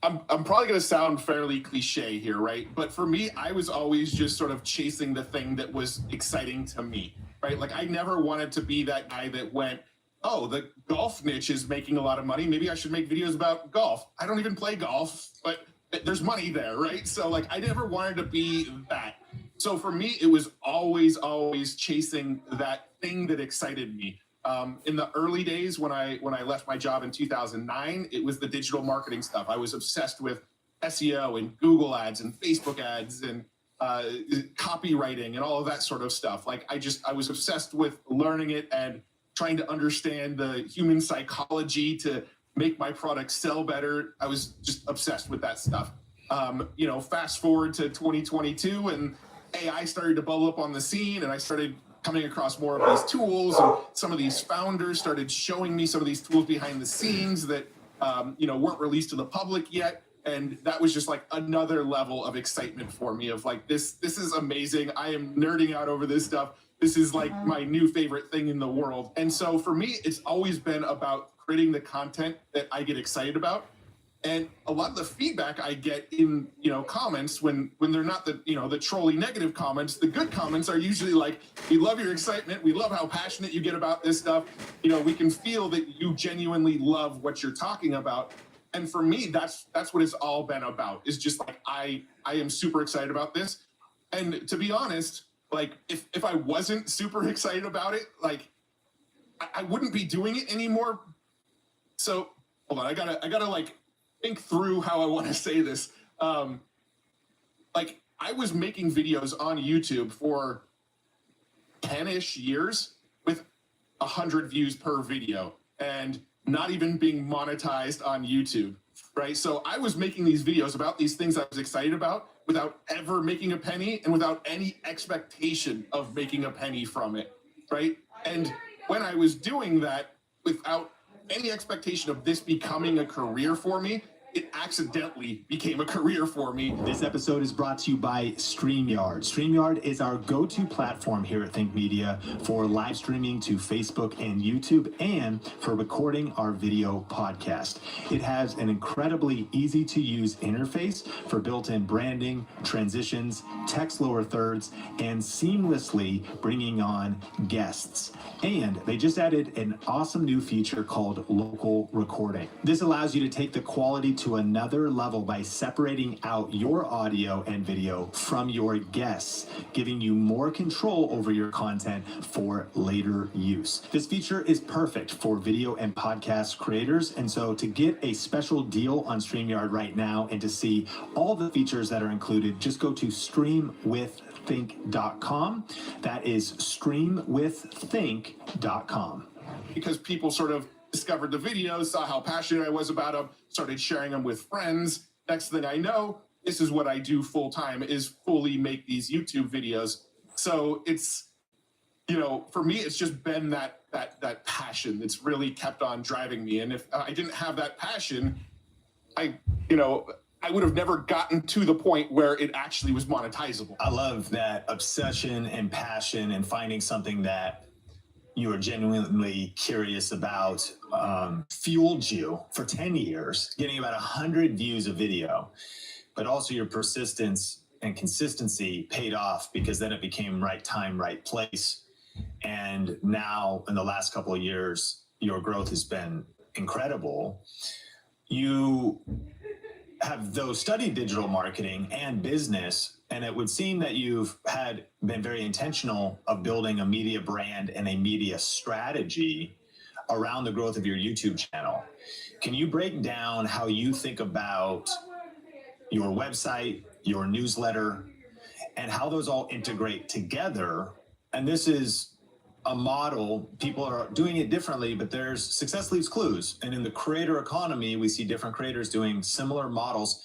I'm probably going to sound fairly cliche here, right? But for me, I was always just sort of chasing the thing that was exciting to me, right? Like, I never wanted to be that guy that went, oh, the golf niche is making a lot of money. Maybe I should make videos about golf. I don't even play golf, but there's money there, right? So like, I never wanted to be that. So for me, it was always chasing that thing that excited me. In the early days when I left my job in 2009, it was the digital marketing stuff. I was obsessed with SEO and Google ads and Facebook ads and copywriting and all of that sort of stuff. Like, I was obsessed with learning it and trying to understand the human psychology to make my product sell better. I was just obsessed with that stuff. Fast forward to 2022 and AI started to bubble up on the scene, and I started coming across more of these tools, and some of these founders started showing me some of these tools behind the scenes that weren't released to the public yet. And that was just like another level of excitement for me of like, this is amazing. I am nerding out over this stuff. This is like my new favorite thing in the world. And so for me, it's always been about creating the content that I get excited about. And a lot of the feedback I get in, comments when they're not the trolly negative comments, the good comments are usually like, we love your excitement. We love how passionate you get about this stuff. We can feel that you genuinely love what you're talking about. And for me, that's what it's all been about, is just like, I am super excited about this. And to be honest, like, if I wasn't super excited about it, like, I wouldn't be doing it anymore. So hold on, I gotta like think through how I want to say this. Like, I was making videos on YouTube for 10-ish years with 100 views per video and not even being monetized on YouTube, right? So I was making these videos about these things I was excited about without ever making a penny and without any expectation of making a penny from it, right? And when I was doing that without any expectation of this becoming a career for me, it accidentally became a career for me. This episode is brought to you by StreamYard. StreamYard is our go-to platform here at Think Media for live streaming to Facebook and YouTube, and for recording our video podcast. It has an incredibly easy-to-use interface for built-in branding, transitions, text lower thirds, and seamlessly bringing on guests. And they just added an awesome new feature called local recording. This allows you to take the quality to another level by separating out your audio and video from your guests, giving you more control over your content for later use. This feature is perfect for video and podcast creators, and so to get a special deal on StreamYard right now and to see all the features that are included, just go to streamwiththink.com. That is streamwiththink.com. Because people sort of discovered the videos, saw how passionate I was about them, started sharing them with friends. Next thing I know, this is what I do full time, is fully make these YouTube videos. So it's, you know, for me, it's just been that passion that's really kept on driving me. And if I didn't have that passion, I would have never gotten to the point where it actually was monetizable. I love that obsession and passion and finding something that you are genuinely curious about, fueled you for 10 years, getting about 100 views a video, but also your persistence and consistency paid off because then it became right time, right place. And now in the last couple of years, your growth has been incredible. You have though studied digital marketing and business, and it would seem that you've been very intentional of building a media brand and a media strategy around the growth of your YouTube channel. Can you break down how you think about your website, your newsletter, and how those all integrate together? And this is a model, people are doing it differently, but there's success leaves clues. And in the creator economy, we see different creators doing similar models.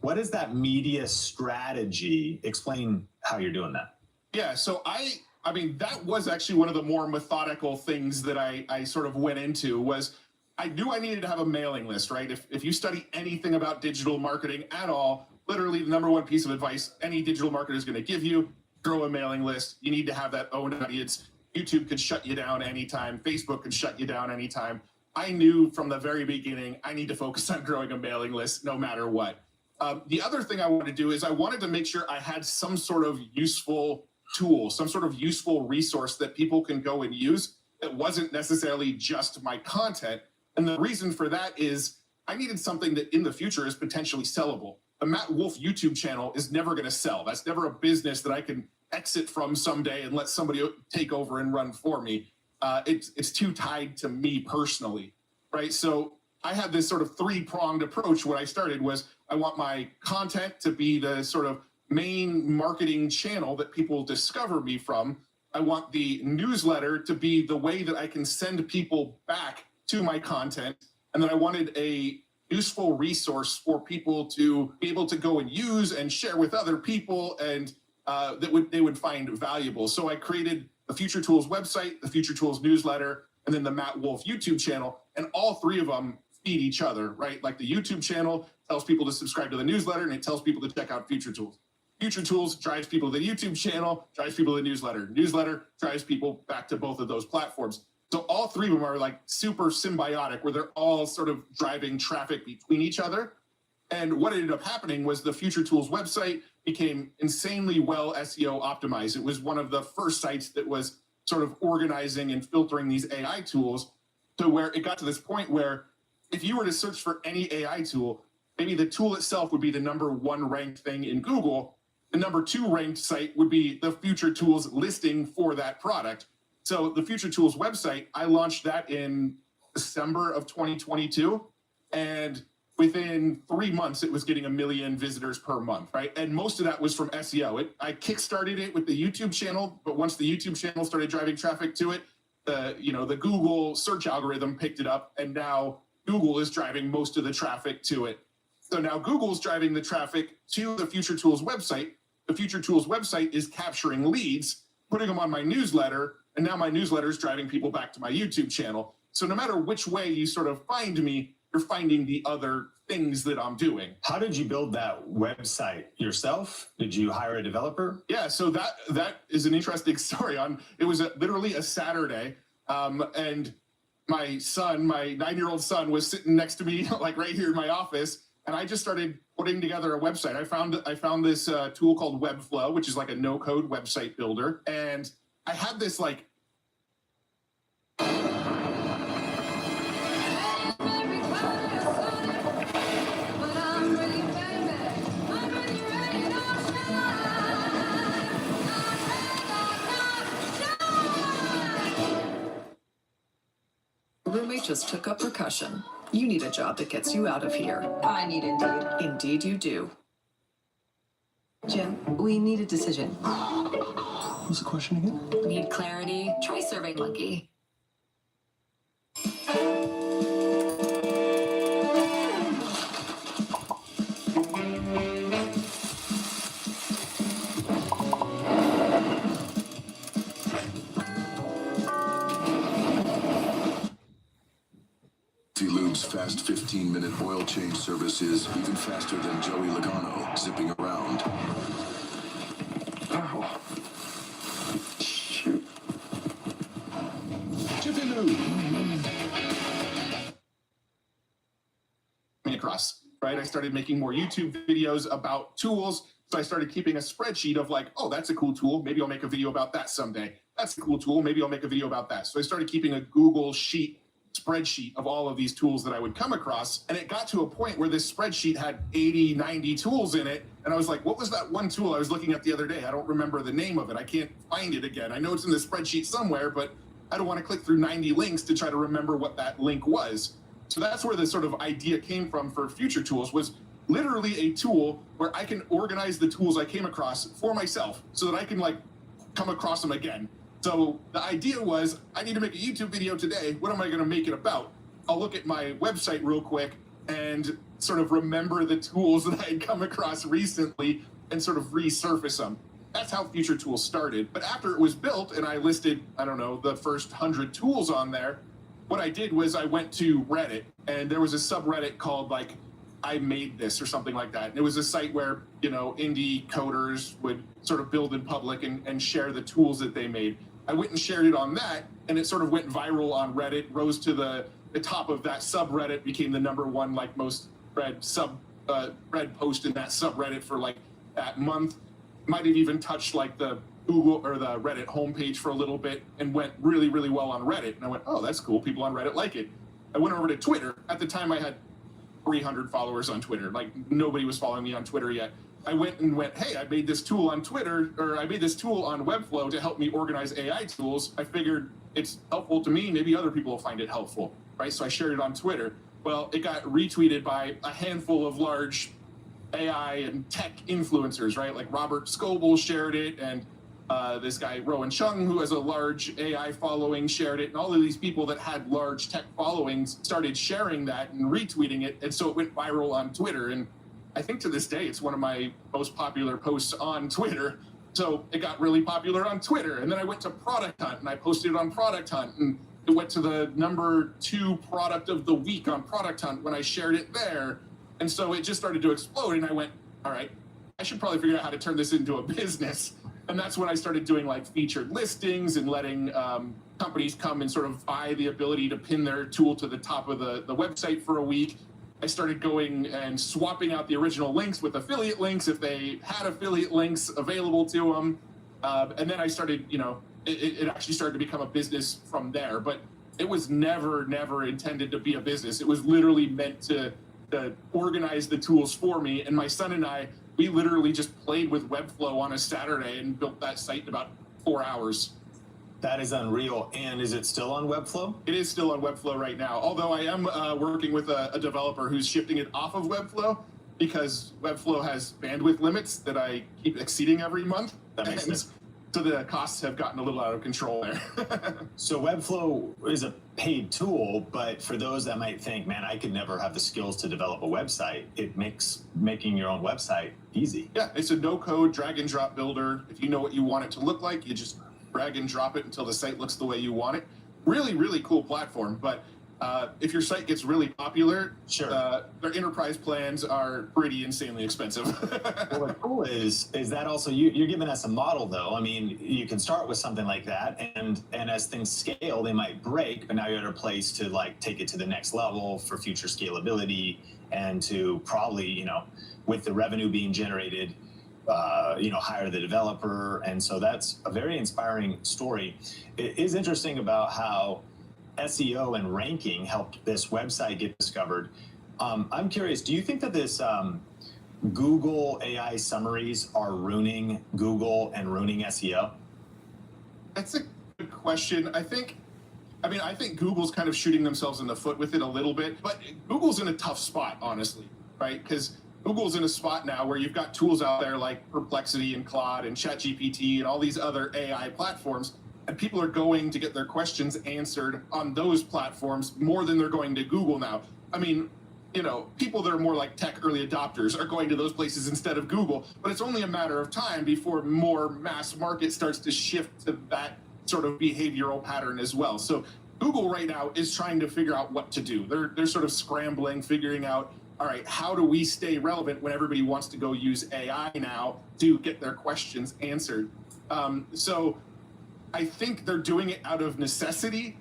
What is that media strategy? Explain how you're doing that. Yeah, so I mean, that was actually one of the more methodical things that I sort of went into was I knew I needed to have a mailing list, right? If you study anything about digital marketing at all, literally the number one piece of advice any digital marketer is going to give you, grow a mailing list. You need to have that own audience. YouTube could shut you down anytime. Facebook could shut you down anytime. I knew from the very beginning, I need to focus on growing a mailing list no matter what. The other thing I wanted to do is I wanted to make sure I had some sort of useful tool, some sort of useful resource that people can go and use that wasn't necessarily just my content. And the reason for that is I needed something that in the future is potentially sellable. The Matt Wolf YouTube channel is never going to sell. That's never a business that I can exit from someday and let somebody take over and run for me. It's too tied to me personally, right? So I had this sort of three-pronged approach. What I started was I want my content to be the sort of main marketing channel that people discover me from. I want the newsletter to be the way that I can send people back to my content. And then I wanted a useful resource for people to be able to go and use and share with other people and they would find valuable. So I created the Future Tools website, the Future Tools newsletter, and then the Matt Wolf YouTube channel. And all three of them feed each other, right? Like the YouTube channel tells people to subscribe to the newsletter and it tells people to check out Future Tools. Future Tools drives people to the YouTube channel, drives people to the newsletter. Newsletter drives people back to both of those platforms. So all three of them are like super symbiotic where they're all sort of driving traffic between each other. And what ended up happening was the Future Tools website became insanely well SEO optimized. It was one of the first sites that was sort of organizing and filtering these AI tools to where it got to this point where if you were to search for any AI tool, maybe the tool itself would be the number one ranked thing in Google. The number two ranked site would be the Future Tools listing for that product. So the Future Tools website, I launched that in December of 2022. And within 3 months, it was getting 1 million visitors per month, right? And most of that was from SEO. I kickstarted it with the YouTube channel, but once the YouTube channel started driving traffic to it, the Google search algorithm picked it up, and now Google is driving most of the traffic to it. So now Google's driving the traffic to the Future Tools website. The Future Tools website is capturing leads, putting them on my newsletter, and now my newsletter is driving people back to my YouTube channel. So no matter which way you sort of find me, you're finding the other things that I'm doing. How did you build that website yourself? Did you hire a developer? Yeah, so that is an interesting story. It was literally a Saturday, and my son, my 9-year-old son, was sitting next to me, like right here in my office, and I just started putting together a website. I found this tool called Webflow, which is like a no-code website builder, and I had this like. Roommate just took up percussion. You need a job that gets you out of here. I need Indeed. Indeed you do. Jim, we need a decision. What's the question again? Need clarity? Try SurveyMonkey. Lube's fast 15-minute oil change service is even faster than Joey Logano zipping around. Oh. Shoot. Jiffy Lube. Across, right? I started making more YouTube videos about tools. So I started keeping a spreadsheet of like, oh, that's a cool tool. Maybe I'll make a video about that someday. That's a cool tool. Maybe I'll make a video about that. So I started keeping a Google Sheet spreadsheet of all of these tools that I would come across. And it got to a point where this spreadsheet had 80, 90 tools in it. And I was like, what was that one tool I was looking at the other day? I don't remember the name of it. I can't find it again. I know it's in the spreadsheet somewhere, but I don't want to click through 90 links to try to remember what that link was. So that's where the sort of idea came from for future tools, was literally a tool where I can organize the tools I came across for myself so that I can like come across them again. So the idea was, I need to make a YouTube video today. What am I going to make it about? I'll look at my website real quick and sort of remember the tools that I had come across recently and sort of resurface them. That's how Future Tools started. But after it was built and I listed, I don't know, the first 100 tools on there, what I did was I went to Reddit, and there was a subreddit called like, I made this or something like that. And it was a site where, you know, indie coders would sort of build in public and share the tools that they made. I went and shared it on that, and it sort of went viral on Reddit, rose to the top of that subreddit, became the #1 like most read post in that subreddit for like that month. Might have even touched like the Google or the Reddit homepage for a little bit and went really, really well on Reddit. And I went, oh, that's cool. People on Reddit like it. I went over to Twitter. At the time, I had 300 followers on Twitter. Like nobody was following me on Twitter yet. I went, hey, I made this tool on Twitter, or I made this tool on Webflow to help me organize AI tools. I figured it's helpful to me. Maybe other people will find it helpful, right? So I shared it on Twitter. Well, it got retweeted by a handful of large AI and tech influencers, right? Like Robert Scoble shared it, and this guy, Rowan Chung, who has a large AI following, shared it. And all of these people that had large tech followings started sharing that and retweeting it. And so it went viral on Twitter. And I think to this day, it's one of my most popular posts on Twitter. So it got really popular on Twitter. And then I went to Product Hunt and I posted it on Product Hunt. And it went to the #2 product of the week on Product Hunt when I shared it there. And so it just started to explode. And I went, all right, I should probably figure out how to turn this into a business. And that's when I started doing like featured listings and letting companies come and sort of buy the ability to pin their tool to the top of the website for a week. I started going and swapping out the original links with affiliate links if they had affiliate links available to them. And then I started, you know, it actually started to become a business from there. But it was never intended to be a business. It was literally meant to organize the tools for me. And my son and I, we literally just played with Webflow on a Saturday and built that site in about 4 hours. That is unreal. And is it still on Webflow? It is still on Webflow right now. Although I am working with a developer who's shifting it off of Webflow because Webflow has bandwidth limits that I keep exceeding every month. That makes sense. So the costs have gotten a little out of control there. So Webflow is a paid tool, but for those that might think, man, I could never have the skills to develop a website, it makes making your own website easy. Yeah, it's a no-code drag and drop builder. If you know what you want it to look like, you just drag and drop it until the site looks the way you want it. Really, really cool platform. But if your site gets really popular, sure, their enterprise plans are pretty insanely expensive. Well, what's cool is that also you're giving us a model, though. I mean, you can start with something like that, and as things scale, they might break, but now you're at a place to like take it to the next level for future scalability, and to probably, you know, with the revenue being generated, you know, hire the developer. And so that's a very inspiring story. It is interesting about how SEO and ranking helped this website get discovered. I'm curious, do you think that this Google AI summaries are ruining Google and ruining SEO? That's a good question. I think I mean, I think Google's kind of shooting themselves in the foot with it a little bit, but Google's in a tough spot, honestly, right? Because Google's in a spot now where you've got tools out there like Perplexity and Claude and ChatGPT and all these other AI platforms, and people are going to get their questions answered on those platforms more than they're going to Google now. I mean, you know, people that are more like tech early adopters are going to those places instead of Google, but it's only a matter of time before more mass market starts to shift to that sort of behavioral pattern as well. So Google right now is trying to figure out what to do. They're sort of scrambling, figuring out, all right, how do we stay relevant when everybody wants to go use AI now to get their questions answered? So I think they're doing it out of necessity,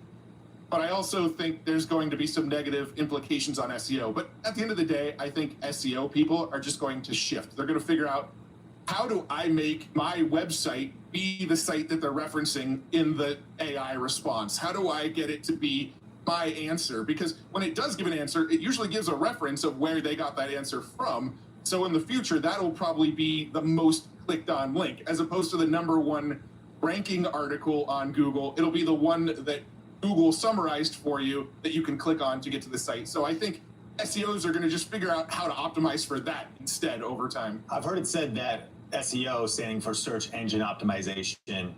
but I also think there's going to be some negative implications on SEO. But at the end of the day, I think SEO people are just going to shift. They're going to figure out, how do I make my website be the site that they're referencing in the AI response? How do I get it to be my answer? Because when it does give an answer, it usually gives a reference of where they got that answer from. So in the future, that'll probably be the most clicked on link, as opposed to the #1 ranking article on Google. It'll be the one that Google summarized for you that you can click on to get to the site. So I think SEOs are going to just figure out how to optimize for that instead over time. I've heard it said that SEO, standing for search engine optimization,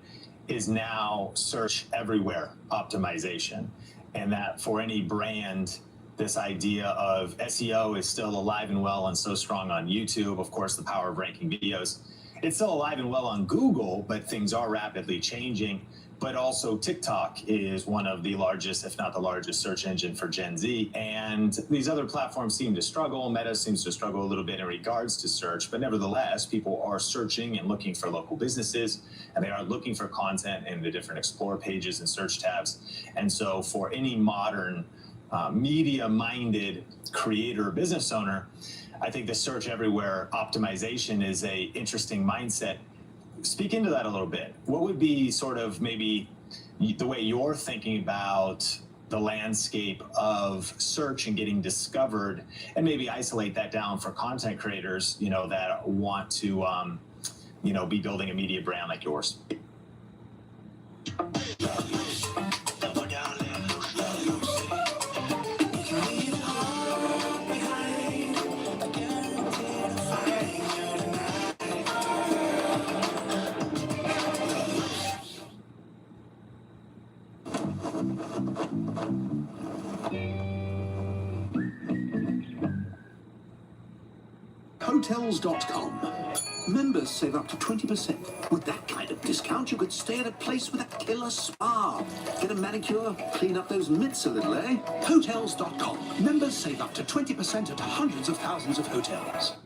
is now search everywhere optimization. And that for any brand, this idea of SEO is still alive and well and so strong on YouTube. Of course, the power of ranking videos. It's still alive and well on Google, but things are rapidly changing. But also TikTok is one of the largest, if not the largest, search engine for Gen Z. And these other platforms seem to struggle. Meta seems to struggle a little bit in regards to search. But nevertheless, people are searching and looking for local businesses, and they are looking for content in the different explore pages and search tabs. And so for any modern media-minded creator or business owner, I think the search everywhere optimization is a interesting mindset. Speak into that a little bit. What would be sort of maybe the way you're thinking about the landscape of search and getting discovered, and maybe isolate that down for content creators, you know, that want to, you know, be building a media brand like yours? Hotels.com. Members save up to 20%. With that kind of discount, you could stay at a place with a killer spa. Get a manicure, clean up those mitts a little, eh? Hotels.com. Members save up to 20% at hundreds of thousands of hotels.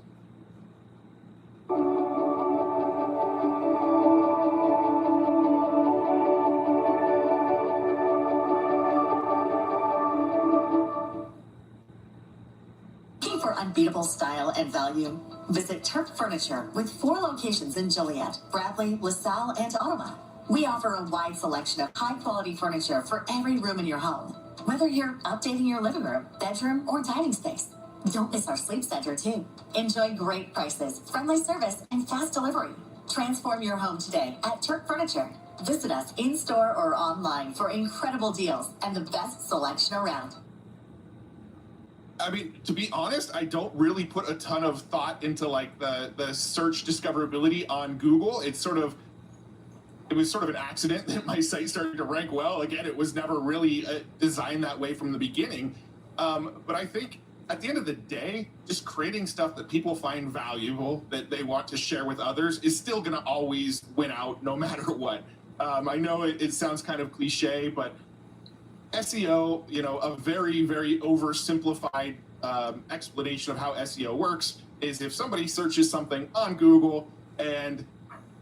Unbeatable style and value? Visit Turk Furniture with 4 locations in Joliet, Bradley, LaSalle, and Ottawa. We offer a wide selection of high-quality furniture for every room in your home, whether you're updating your living room, bedroom, or dining space. Don't miss our sleep center, too. Enjoy great prices, friendly service, and fast delivery. Transform your home today at Turk Furniture. Visit us in-store or online for incredible deals and the best selection around. I mean, to be honest, I don't really put a ton of thought into like the search discoverability on Google. It was sort of an accident that my site started to rank well. Again, it was never really designed that way from the beginning. But I think at the end of the day, just creating stuff that people find valuable, that they want to share with others, is still going to always win out no matter what. I know it sounds kind of cliche, but SEO, you know, a very, very oversimplified explanation of how SEO works is if somebody searches something on Google and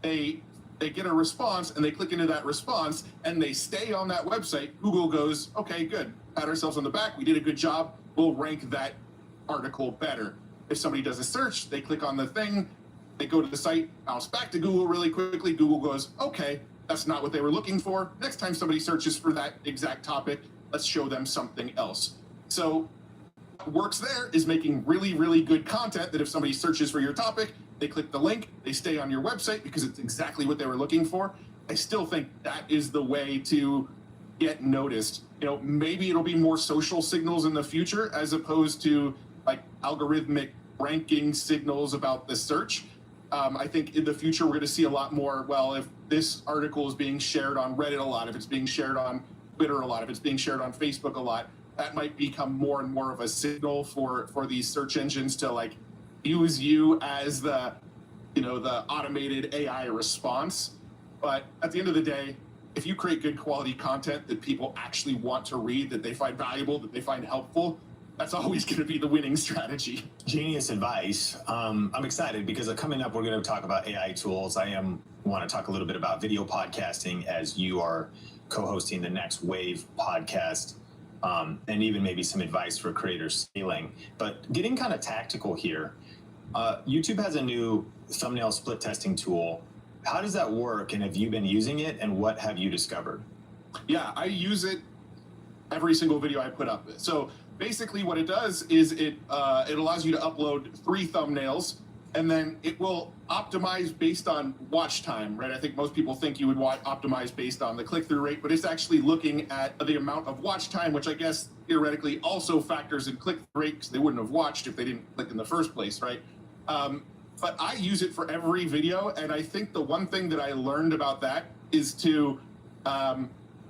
they get a response and they click into that response and they stay on that website, Google goes, okay, good, pat ourselves on the back, we did a good job, we'll rank that article better. If somebody does a search, they click on the thing, they go to the site, bounce back to Google really quickly, Google goes, okay, that's not what they were looking for. Next time somebody searches for that exact topic, let's show them something else. So what works there is making really, really good content that if somebody searches for your topic, they click the link, they stay on your website because it's exactly what they were looking for. I still think that is the way to get noticed. You know, maybe it'll be more social signals in the future as opposed to like algorithmic ranking signals about the search. I think in the future, we're going to see a lot more, well, if this article is being shared on Reddit a lot, if it's being shared on Twitter a lot, if it's being shared on Facebook a lot, that might become more and more of a signal for these search engines to like use you as the, you know, the automated AI response. But at the end of the day, if you create good quality content that people actually want to read, that they find valuable, that they find helpful, that's always going to be the winning strategy. Genius advice. I'm excited because coming up, we're going to talk about AI tools. I want to talk a little bit about video podcasting as you are co-hosting the Next Wave podcast, and even maybe some advice for creators scaling. But getting kind of tactical here, YouTube has a new thumbnail split testing tool. How does that work, and have you been using it, and what have you discovered? Yeah, I use it every single video I put up. So basically what it does is it allows you to upload 3 thumbnails, and then it will optimize based on watch time, right? I think most people think you would optimize based on the click-through rate, but it's actually looking at the amount of watch time, which I guess theoretically also factors in click-through rate because they wouldn't have watched if they didn't click in the first place, right? But I use it for every video, and I think the one thing that I learned about that is to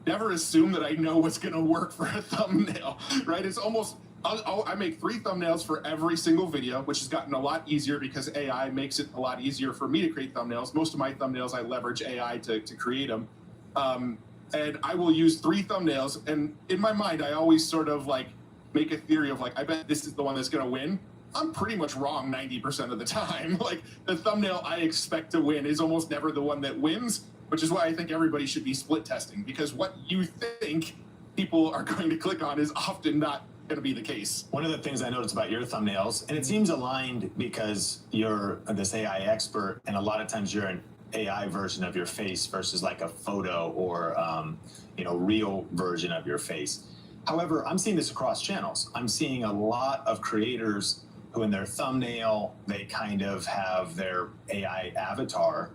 never assume that I know what's going to work for a thumbnail, right? It's almost, I make 3 thumbnails for every single video, which has gotten a lot easier because AI makes it a lot easier for me to create thumbnails. Most of my thumbnails, I leverage AI to create them. And I will use 3 thumbnails, and in my mind, I always sort of like make a theory of like, I bet this is the one that's going to win. I'm pretty much wrong 90% of the time. Like the thumbnail I expect to win is almost never the one that wins, which is why I think everybody should be split testing, because what you think people are going to click on is often not going to be the case. One of the things I noticed about your thumbnails, and it seems aligned because you're this AI expert, and a lot of times you're an AI version of your face versus like a photo or real version of your face. However, I'm seeing this across channels. I'm seeing a lot of creators who in their thumbnail, they kind of have their AI avatar.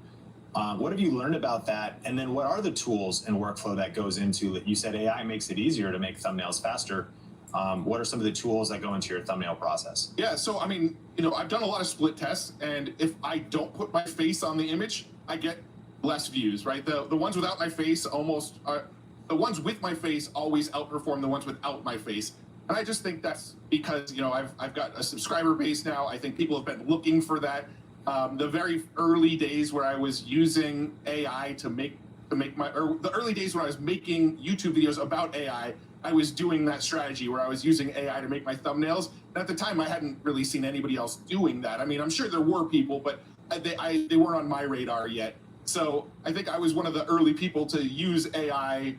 What have you learned about that? And then what are the tools and workflow that goes into it? You said AI makes it easier to make thumbnails faster. What are some of the tools that go into your thumbnail process? Yeah, so I mean, I've done a lot of split tests, and if I don't put my face on the image, I get less views, right? The ones without my face the ones with my face always outperform the ones without my face. And I just think that's because, I've got a subscriber base now. I think people have been looking for that. The very early days where I was using AI to make the early days when I was making YouTube videos about AI, I was doing that strategy where I was using AI to make my thumbnails. And at the time, I hadn't really seen anybody else doing that. I mean, I'm sure there were people, but they weren't on my radar yet. So I think I was one of the early people to use AI,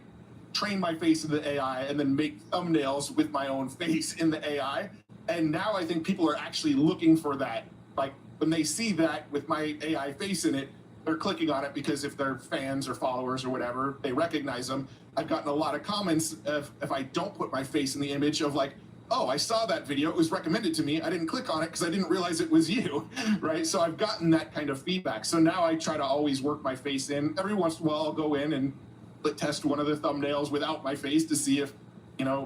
train my face in the AI, and then make thumbnails with my own face in the AI. And now I think people are actually looking for that. Like when they see that with my AI face in it, they're clicking on it because if they're fans or followers or whatever, they recognize them. I've gotten a lot of comments if I don't put my face in the image of like, oh, I saw that video, it was recommended to me, I didn't click on it because I didn't realize it was you, right? So I've gotten that kind of feedback. So now I try to always work my face in. Every once in a while I'll go in and test one of the thumbnails without my face to see if,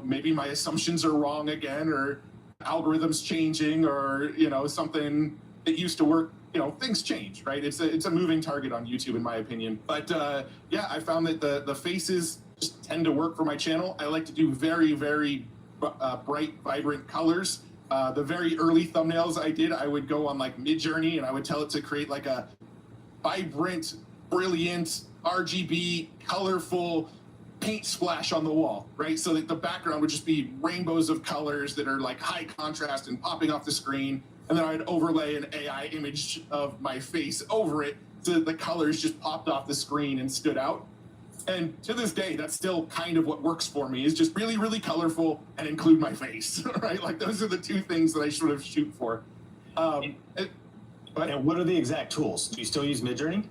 maybe my assumptions are wrong again, or algorithms changing, or, something that used to work. Things change, right? It's a moving target on YouTube, in my opinion. But yeah, I found that the faces just tend to work for my channel. I like to do very, very bright, vibrant colors. The very early thumbnails I would go on like Midjourney, and I would tell it to create like a vibrant, brilliant, RGB, colorful paint splash on the wall, right? So that the background would just be rainbows of colors that are like high contrast and popping off the screen. And then I'd overlay an AI image of my face over it so that the colors just popped off the screen and stood out. And to this day, that's still kind of what works for me, is just really, really colorful and include my face, right? Like those are the 2 things that I sort of shoot for. And what are the exact tools? Do you still use Midjourney?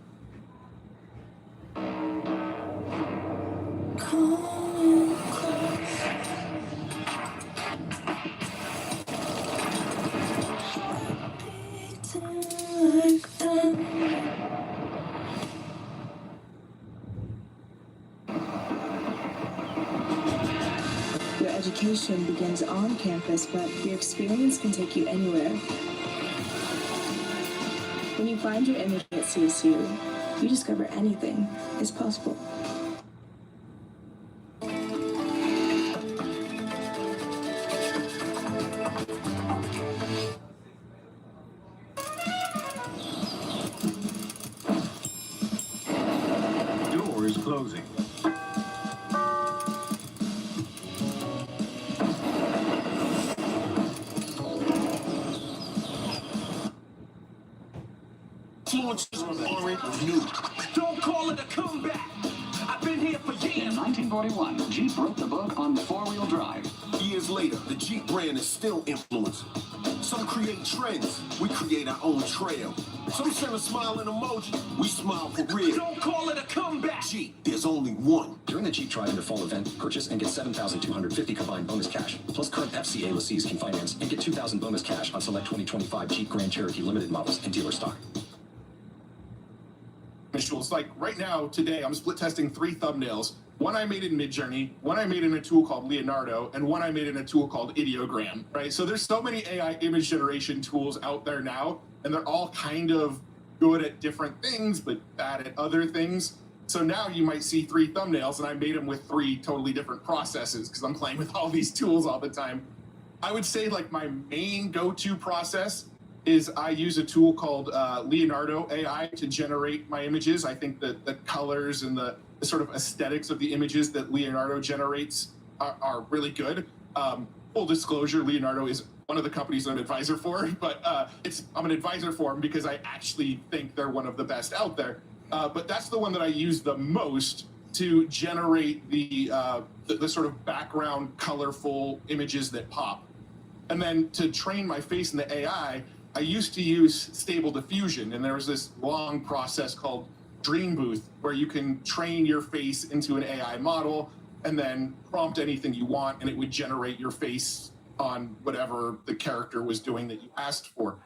education begins on campus, but your experience can take you anywhere. When you find your image at CSU, you discover anything is possible. Doors closing. Influences aren't new. Don't call it a comeback. I've been here for years. In 1941, Jeep wrote the book on four-wheel drive. Years later, the Jeep brand is still influencing. Some create trends. We create our own trail. Some send a smiling emoji. We smile for real. Don't call it a comeback. Jeep, there's only one. During the Jeep Drive into Fall event, purchase and get $7,250 combined bonus cash. Plus current FCA lessees can finance and get $2,000 bonus cash on select 2025 Jeep Grand Cherokee Limited models and dealer stock. Tools. Like right now, today, I'm split testing 3 thumbnails. One I made in Midjourney, one I made in a tool called Leonardo, and one I made in a tool called Ideogram, right? So there's so many AI image generation tools out there now, and they're all kind of good at different things, but bad at other things. So now you might see 3 thumbnails, and I made them with 3 totally different processes because I'm playing with all these tools all the time. I would say like my main go-to process is I use a tool called Leonardo AI to generate my images. I think that the colors and the sort of aesthetics of the images that Leonardo generates are really good. Full disclosure, Leonardo is one of the companies I'm an advisor for, but I'm an advisor for them because I actually think they're one of the best out there. But that's the one that I use the most to generate the sort of background colorful images that pop. And then to train my face in the AI, I used to use Stable Diffusion, and there was this long process called Dream Booth, where you can train your face into an AI model and then prompt anything you want, and it would generate your face on whatever the character was doing that you asked for.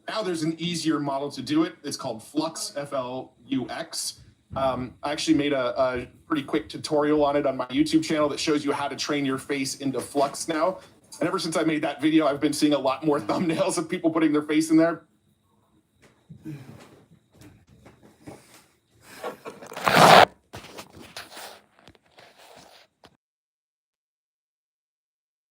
Now there's an easier model to do it. It's called Flux, F-L-U-X. I actually made a pretty quick tutorial on it on my YouTube channel that shows you how to train your face into Flux now. And ever since I made that video, I've been seeing a lot more thumbnails of people putting their face in there.